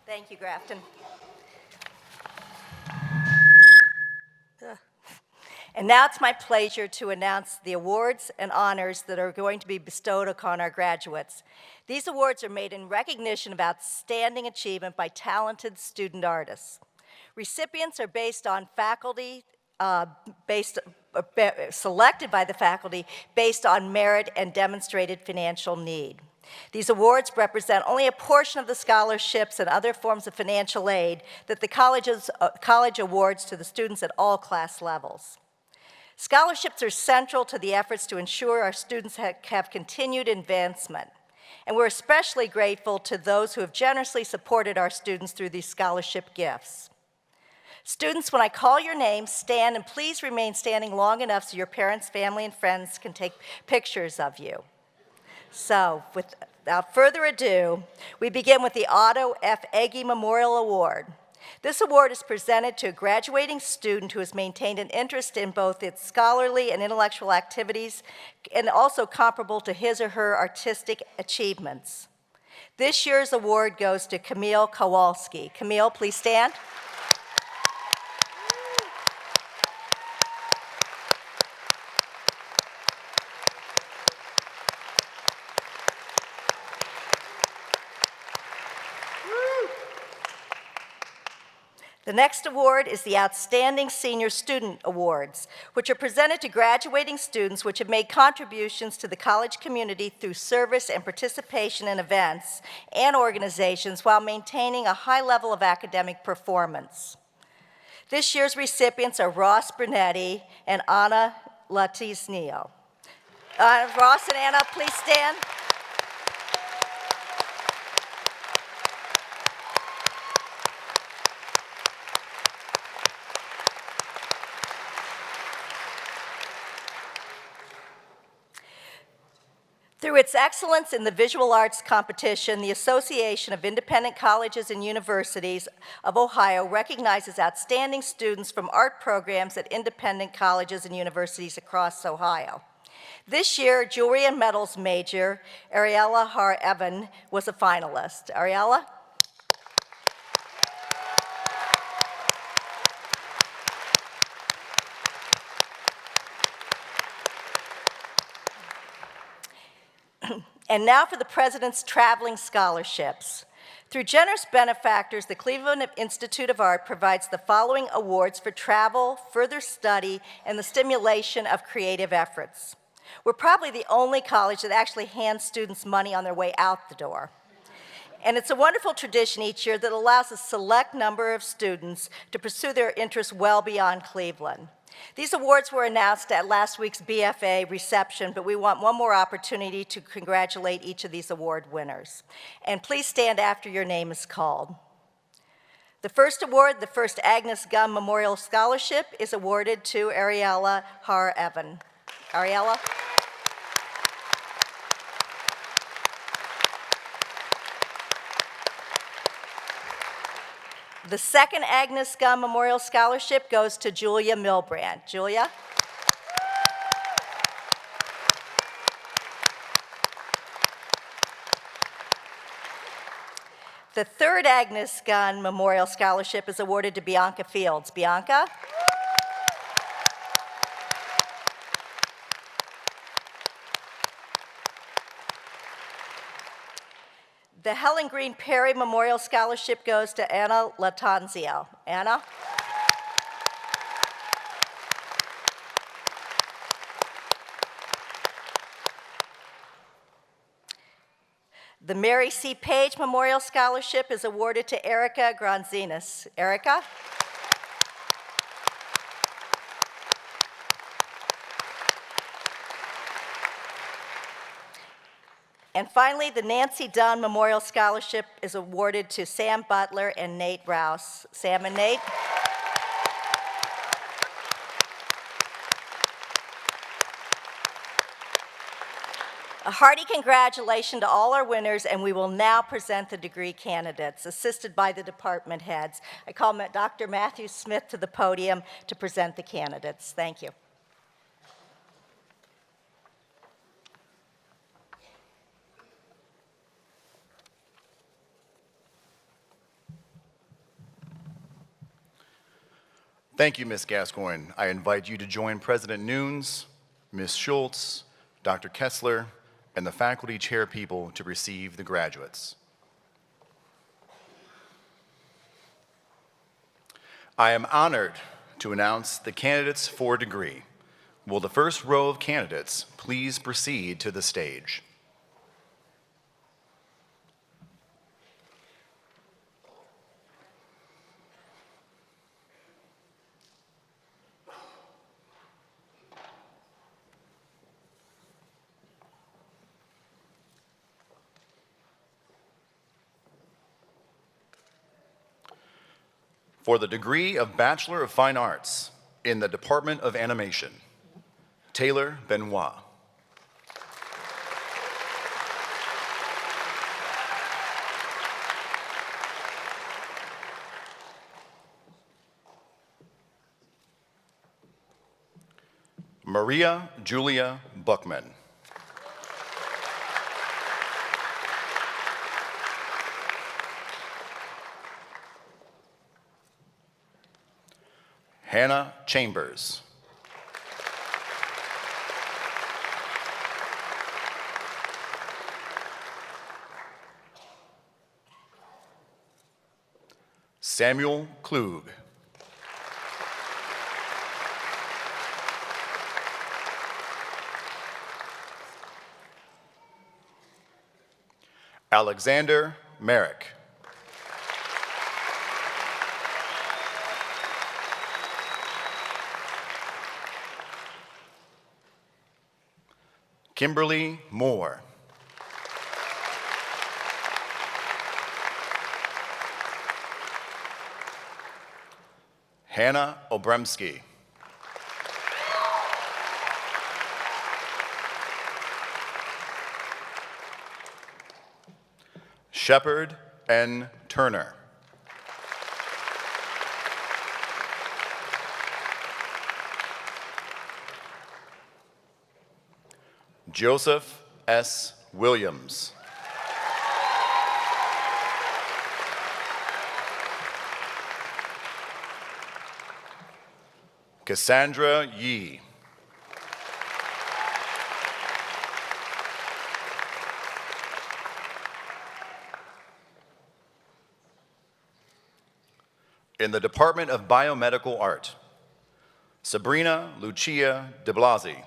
Thank you, Grafton. And now it's my pleasure to announce the awards and honors that are going to be bestowed upon our graduates. These awards are made in recognition of outstanding achievement by talented student artists. Recipients are based on faculty, selected by the faculty based on merit and demonstrated financial need. These awards represent only a portion of the scholarships and other forms of financial aid that the college awards to the students at all class levels. Scholarships are central to the efforts to ensure our students have continued advancement. And we're especially grateful to those who have generously supported our students through these scholarship gifts. Students, when I call your name, stand, and please remain standing long enough so your parents, family, and friends can take pictures of you. So, without further ado, we begin with the Otto F. Egge Memorial Award. This award is presented to a graduating student who has maintained an interest in both its scholarly and intellectual activities, and also comparable to his or her artistic achievements. This year's award goes to Camille Kowalski. Camille, please stand. The next award is the Outstanding Senior Student Awards, which are presented to graduating students which have made contributions to the college community through service and participation in events and organizations while maintaining a high level of academic performance. This year's recipients are Ross Brunetti and Anna Latisnio. Ross and Anna, please stand. Through its excellence in the visual arts competition, the Association of Independent Colleges and Universities of Ohio recognizes outstanding students from art programs at independent colleges and universities across Ohio. This year, jewelry and metals major Ariella Har-Evan was a finalist. Ariella? And now for the President's Traveling Scholarships. Through generous benefactors, the Cleveland Institute of Art provides the following awards for travel, further study, and the stimulation of creative efforts. We're probably the only college that actually hands students money on their way out the door. And it's a wonderful tradition each year that allows a select number of students to pursue their interests well beyond Cleveland. These awards were announced at last week's BFA reception, but we want one more opportunity to congratulate each of these award winners. And please stand after your name is called. The first award, the first Agnes Gum Memorial Scholarship, is awarded to Ariella Har-Evan. Ariella? The second Agnes Gum Memorial Scholarship goes to Julia Milbrand. Julia? The third Agnes Gum Memorial Scholarship is awarded to Bianca Fields. Bianca? The Helen Green Perry Memorial Scholarship goes to Anna Latanzio. Anna? The Mary C. Page Memorial Scholarship is awarded to Erica Granzinas. Erica? And finally, the Nancy Dunn Memorial Scholarship is awarded to Sam Butler and Nate Rouse. Sam and Nate. A hearty congratulations to all our winners, and we will now present the degree candidates, assisted by the department heads. I call Dr. Matthew Smith to the podium to present the candidates. Thank you. Thank you, Ms. Gascoigne. I invite you to join President Nunes, Ms. Schultz, Dr. Kessler, and the faculty chair people to receive the graduates. I am honored to announce the candidates for degree. Will the first row of candidates please proceed to the stage? For the degree of Bachelor of Fine Arts in the Department of Animation, Taelor Benoit. Maria Julia Buchman. Hannah Chambers. Samuel Klug. Alexander Marek. Kimberly Moore. Hannah Obremski. Shepard N. Turner. Joseph S. Williams. Cassandra Yee. In the Department of Biomedical Art, Sabrina Lucia Di Blasi.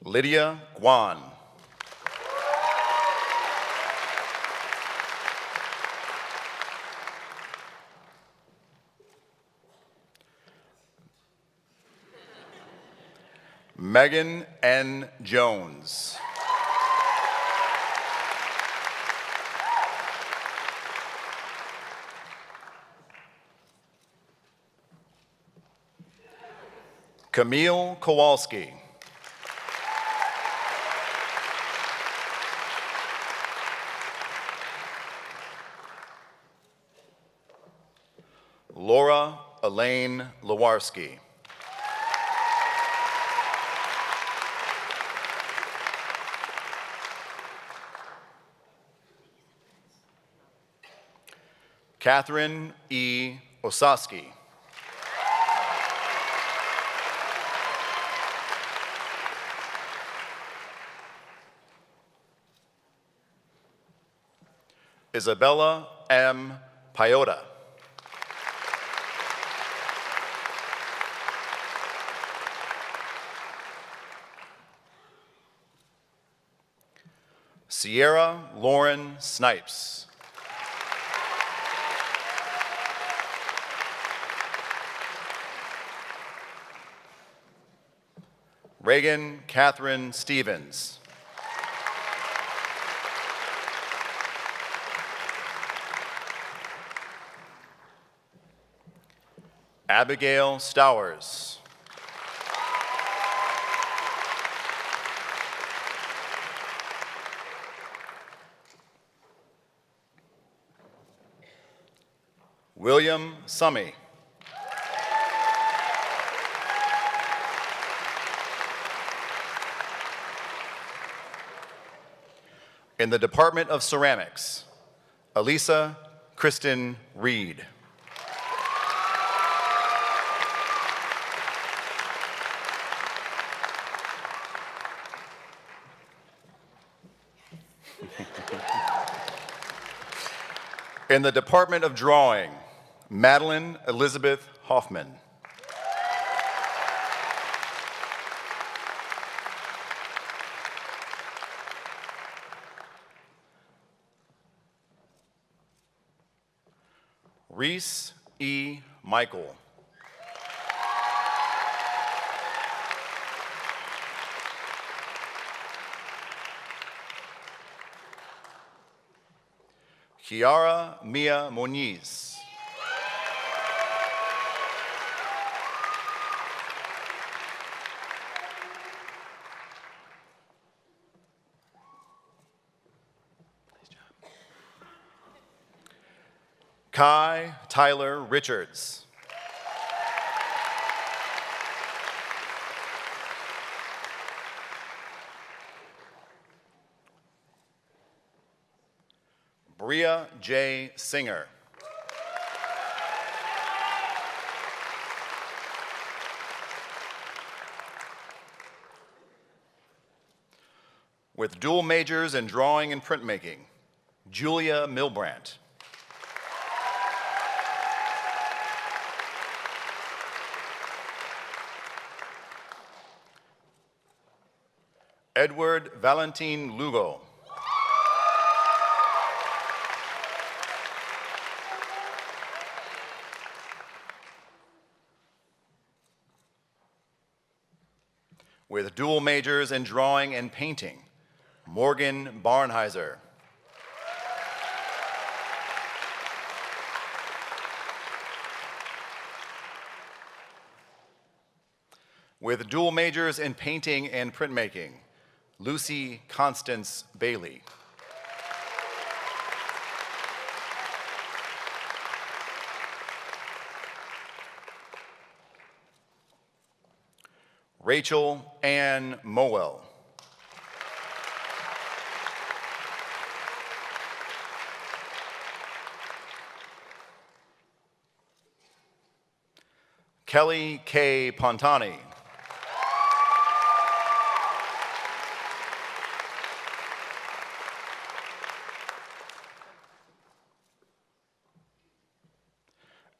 Lydia Guan. Megan N. Jones. Camille Kowalski. Laura Elaine Lewarski. Catherine E. Osaski. Isabella M. Piota. Sierra Lauren Snipes. Reagan Catherine Stevens. Abigail Stowers. William Summy. In the Department of Ceramics, Elisa Kristen Reed. In the Department of Drawing, Madeline Elizabeth Hoffman. Reese E. Michael. Kiara Mia Moniz. Kai Tyler Richards. Bria J. Singer. With dual majors in drawing and printmaking, Julia Milbrandt. Edward Valentin Lugo. With dual majors in drawing and painting, Morgan Barnheiser. With dual majors in painting and printmaking, Lucy Constance Bailey. Rachel Ann Mowell. Kelly K. Pontani.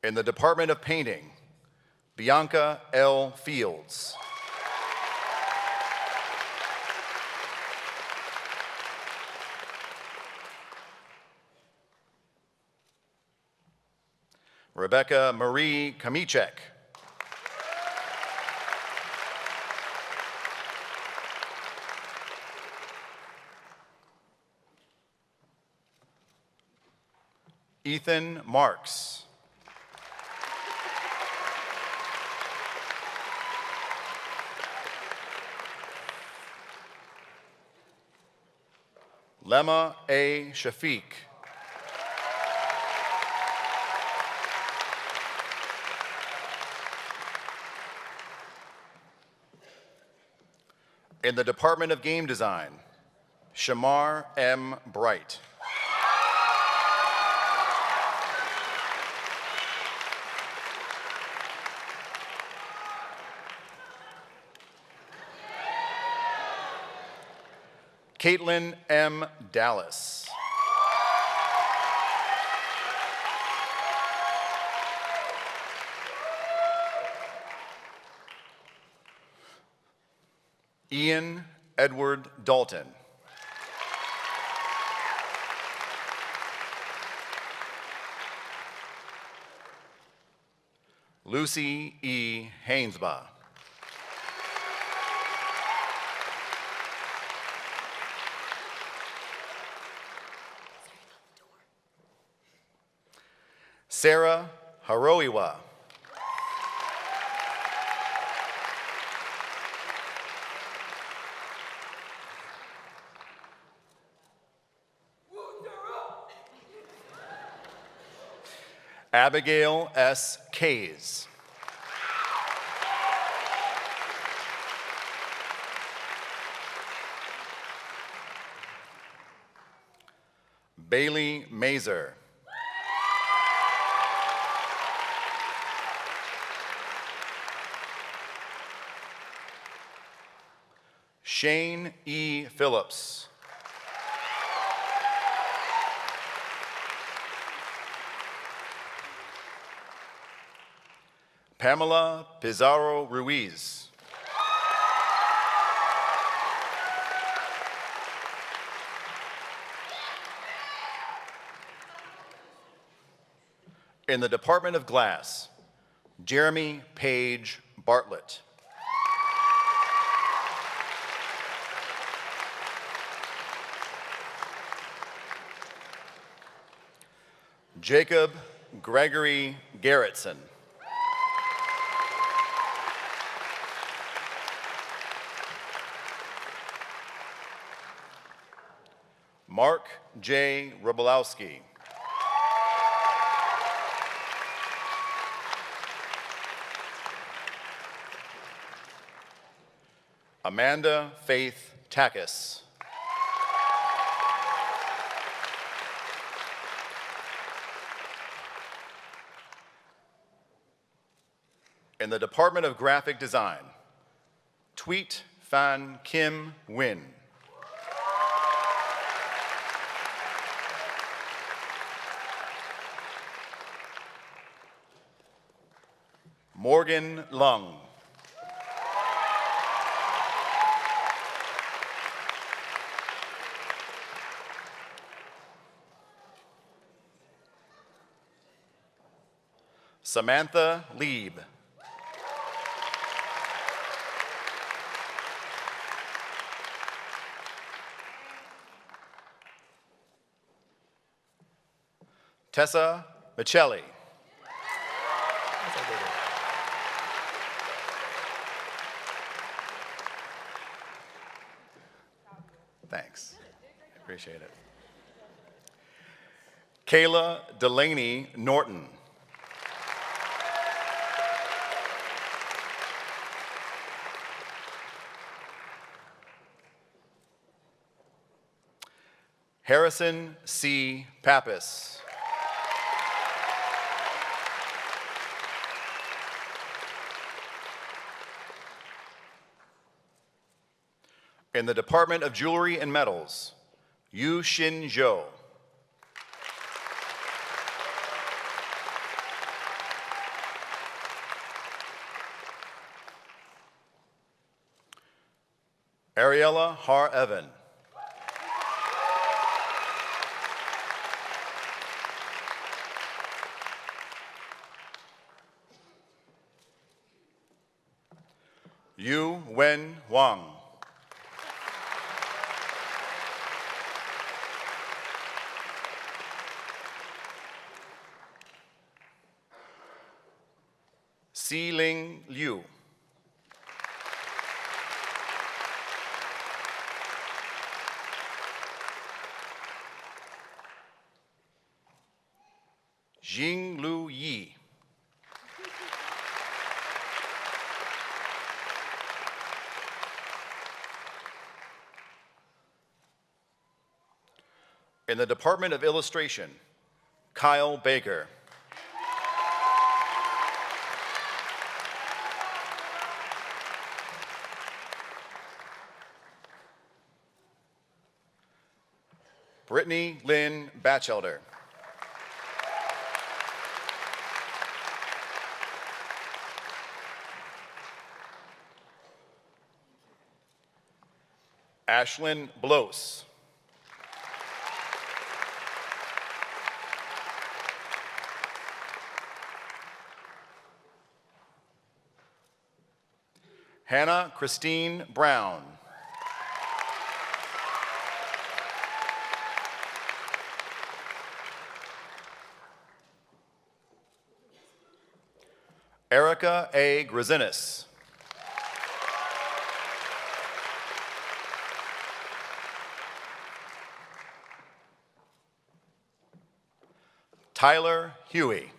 In the Department of Painting, Bianca L. Fields. Rebecca Marie Kamichek. Ethan Marks. Lema A. Shafiq. In the Department of Game Design, Shamar M. Bright. Caitlin M. Dallas. Ian Edward Dalton. Lucy E. Hainsbaugh. Sarah Haroiwa. Abigail S. Kays. Bailey Mazer. Shane E. Phillips. Pamela Pizarro Ruiz. In the Department of Glass, Jeremy Page Bartlett. Jacob Gregory Garrettson. Mark J. Robolowski. Amanda Faith Takis. In the Department of Graphic Design, Tweet Phan Kim Nguyen. Morgan Lung. Samantha Lieb. Tessa Michelli. Thanks. I appreciate it. Kayla Delaney Norton. Harrison C. Pappas. In the Department of Jewelry and Metals, Yu Shin Zhou. Ariella Har Evan. Yu Wen Wang. Si Ling Liu. Jinglu Yi. In the Department of Illustration, Kyle Baker. Brittany Lynn Batchelder. Ashlyn Blos. Hannah Christine Brown. Erica A. Grazinis. Tyler Huey.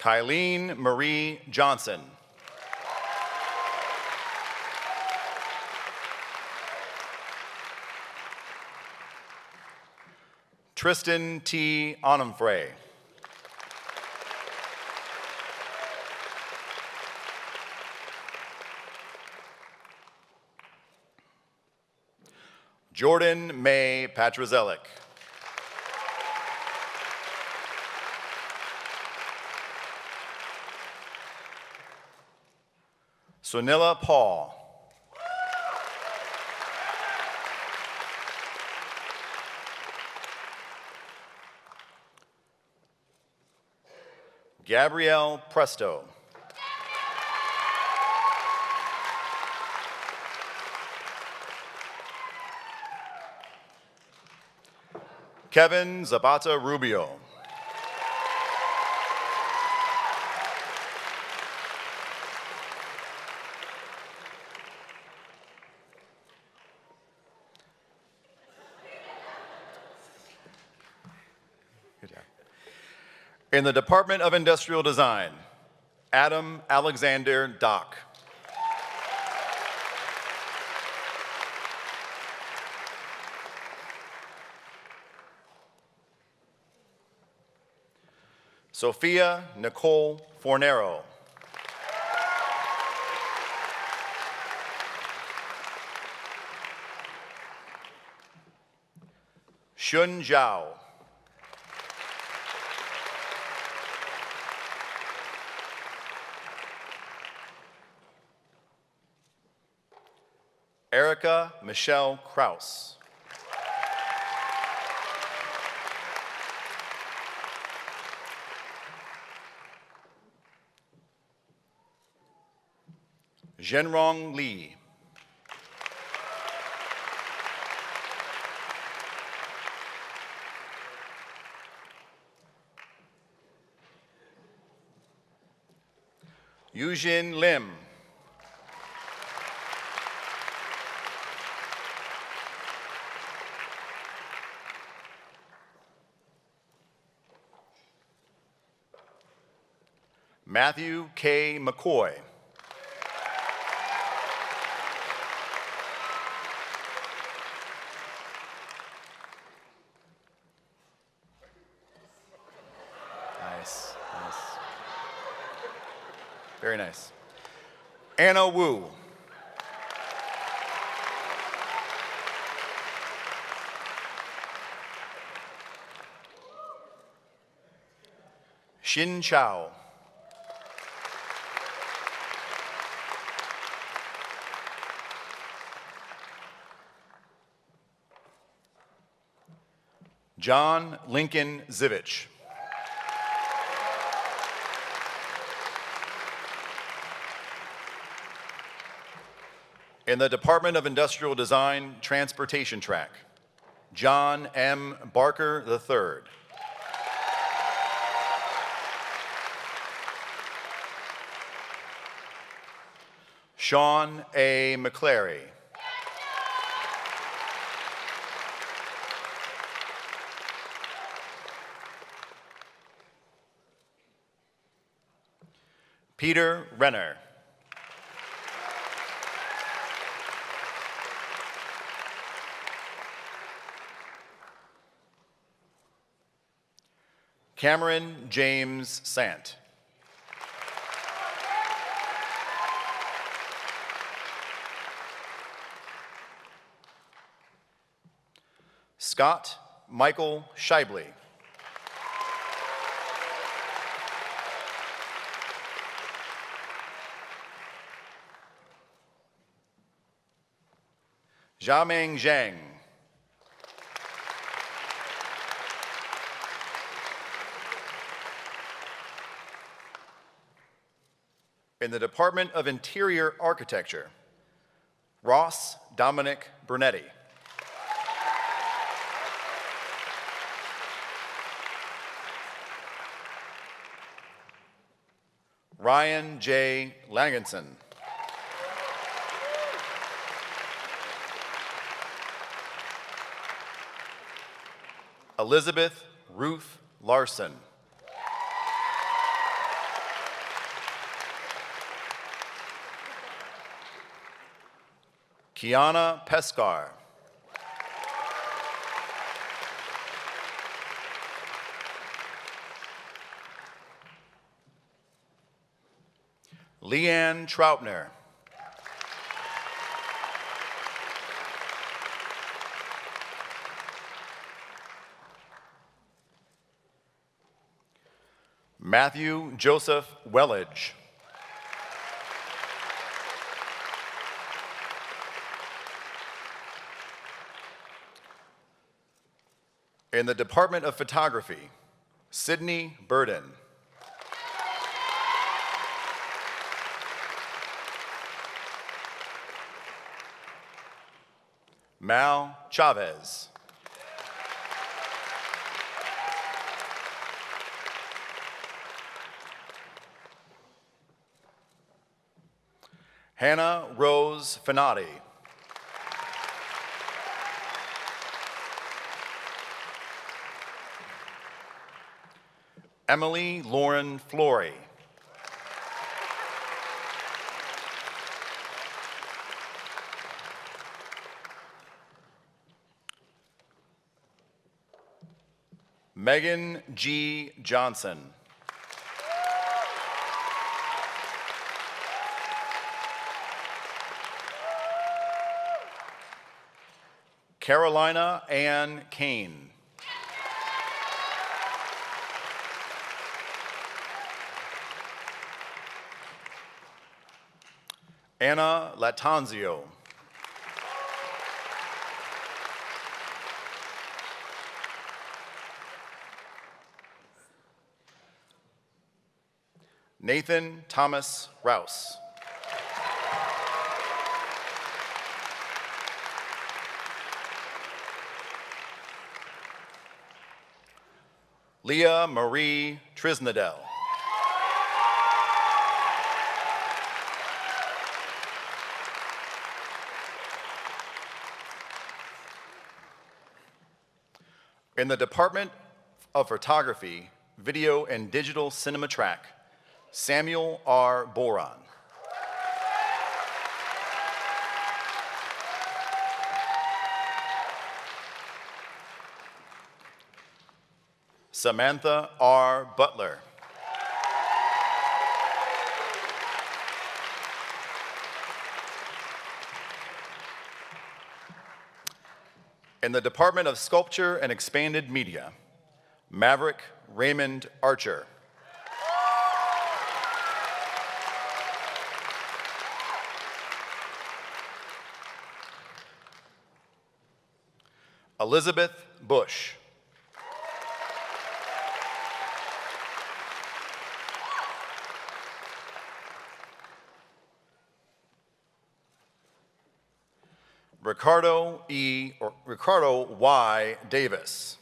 Kylene Marie Johnson. Tristan T. Onumfray. Jordan May Patrozelic. Sunila Paul. Gabrielle Presto. Kevin Zapata Rubio. Good job. In the Department of Industrial Design, Adam Alexander Dock. Sophia Nicole Fornero. Shun Zhao. Erica Michelle Kraus. Zhenrong Li. Yujin Lim. Matthew K. McCoy. Nice, nice. Very nice. Anna Wu. Xin Chao. John Lincoln Zivich. In the Department of Industrial Design, Transportation Track, John M. Barker III. Sean A. McClary. Peter Renner. Cameron James Sant. Scott Michael Shively. Jiameng Zhang. In the Department of Interior Architecture, Ross Dominic Bernetti. Ryan J. Langenson. Elizabeth Ruth Larson. Kiana Pescar. Leanne Troutner. Matthew Joseph Wellage. In the Department of Photography, Sydney Burden. Mal Chavez. Hannah Rose Finati. Emily Lauren Flory. Megan G. Johnson. Carolina Ann Kane. Anna Latanzio. Nathan Thomas Rouse. Leah Marie Trisnadell. In the Department of Photography, Video and Digital Cinema Track, Samuel R. Boron. Samantha R. Butler. In the Department of Sculpture and Expanded Media, Maverick Raymond Archer. Elizabeth Bush. Ricardo Y. Davis.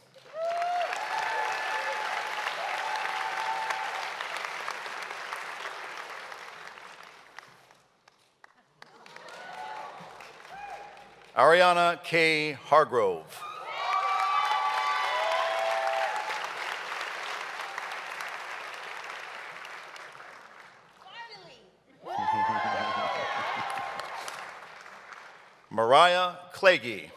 Ariana K. Hargrove. Mariah Clagy.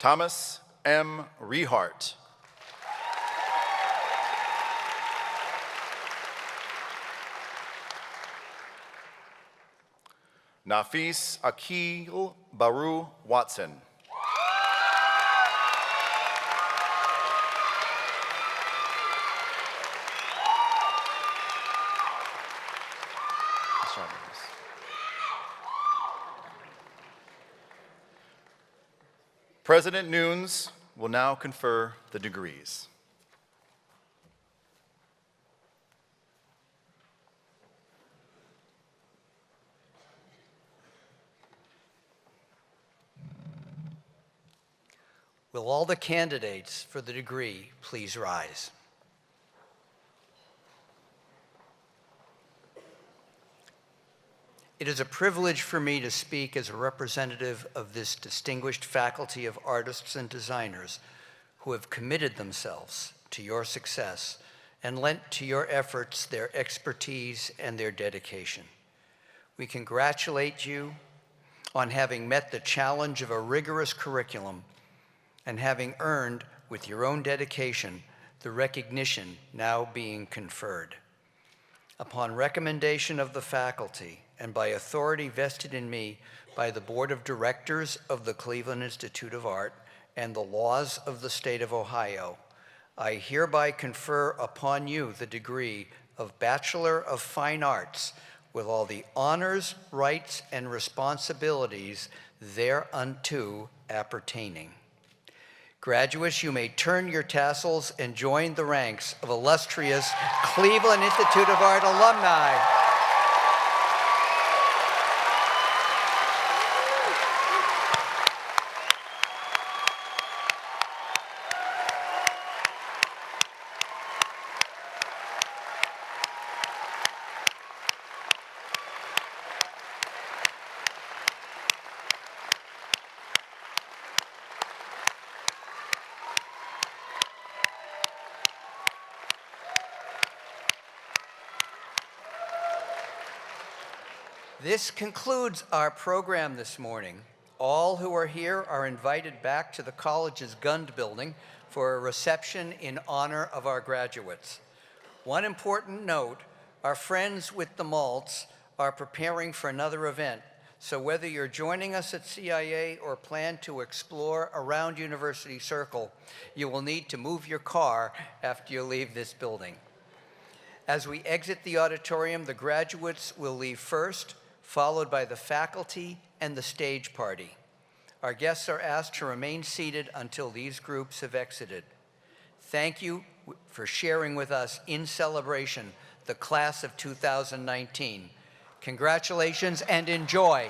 Thomas M. Rehart. Nafis Akil Baru Watson. President Nunes will now confer the degrees. Will all the candidates for the degree please rise? It is a privilege for me to speak as a representative of this distinguished faculty of artists and designers who have committed themselves to your success and lent to your efforts their expertise and their dedication. We congratulate you on having met the challenge of a rigorous curriculum and having earned, with your own dedication, the recognition now being conferred. Upon recommendation of the faculty and by authority vested in me by the Board of Directors of the Cleveland Institute of Art and the laws of the state of Ohio, I hereby confer upon you the degree of Bachelor of Fine Arts with all the honors, rights, and responsibilities thereunto appertaining. Graduates, you may turn your tassels and join the ranks of illustrious Cleveland Institute of Art alumni. This concludes our program this morning. All who are here are invited back to the college's Gund building for a reception in honor of our graduates. One important note, our friends with the malts are preparing for another event, so whether you're joining us at CIA or plan to explore around University Circle, you will need to move your car after you leave this building. As we exit the auditorium, the graduates will leave first, followed by the faculty and the stage party. Our guests are asked to remain seated until these groups have exited. Thank you for sharing with us in celebration the class of 2019. Congratulations and enjoy.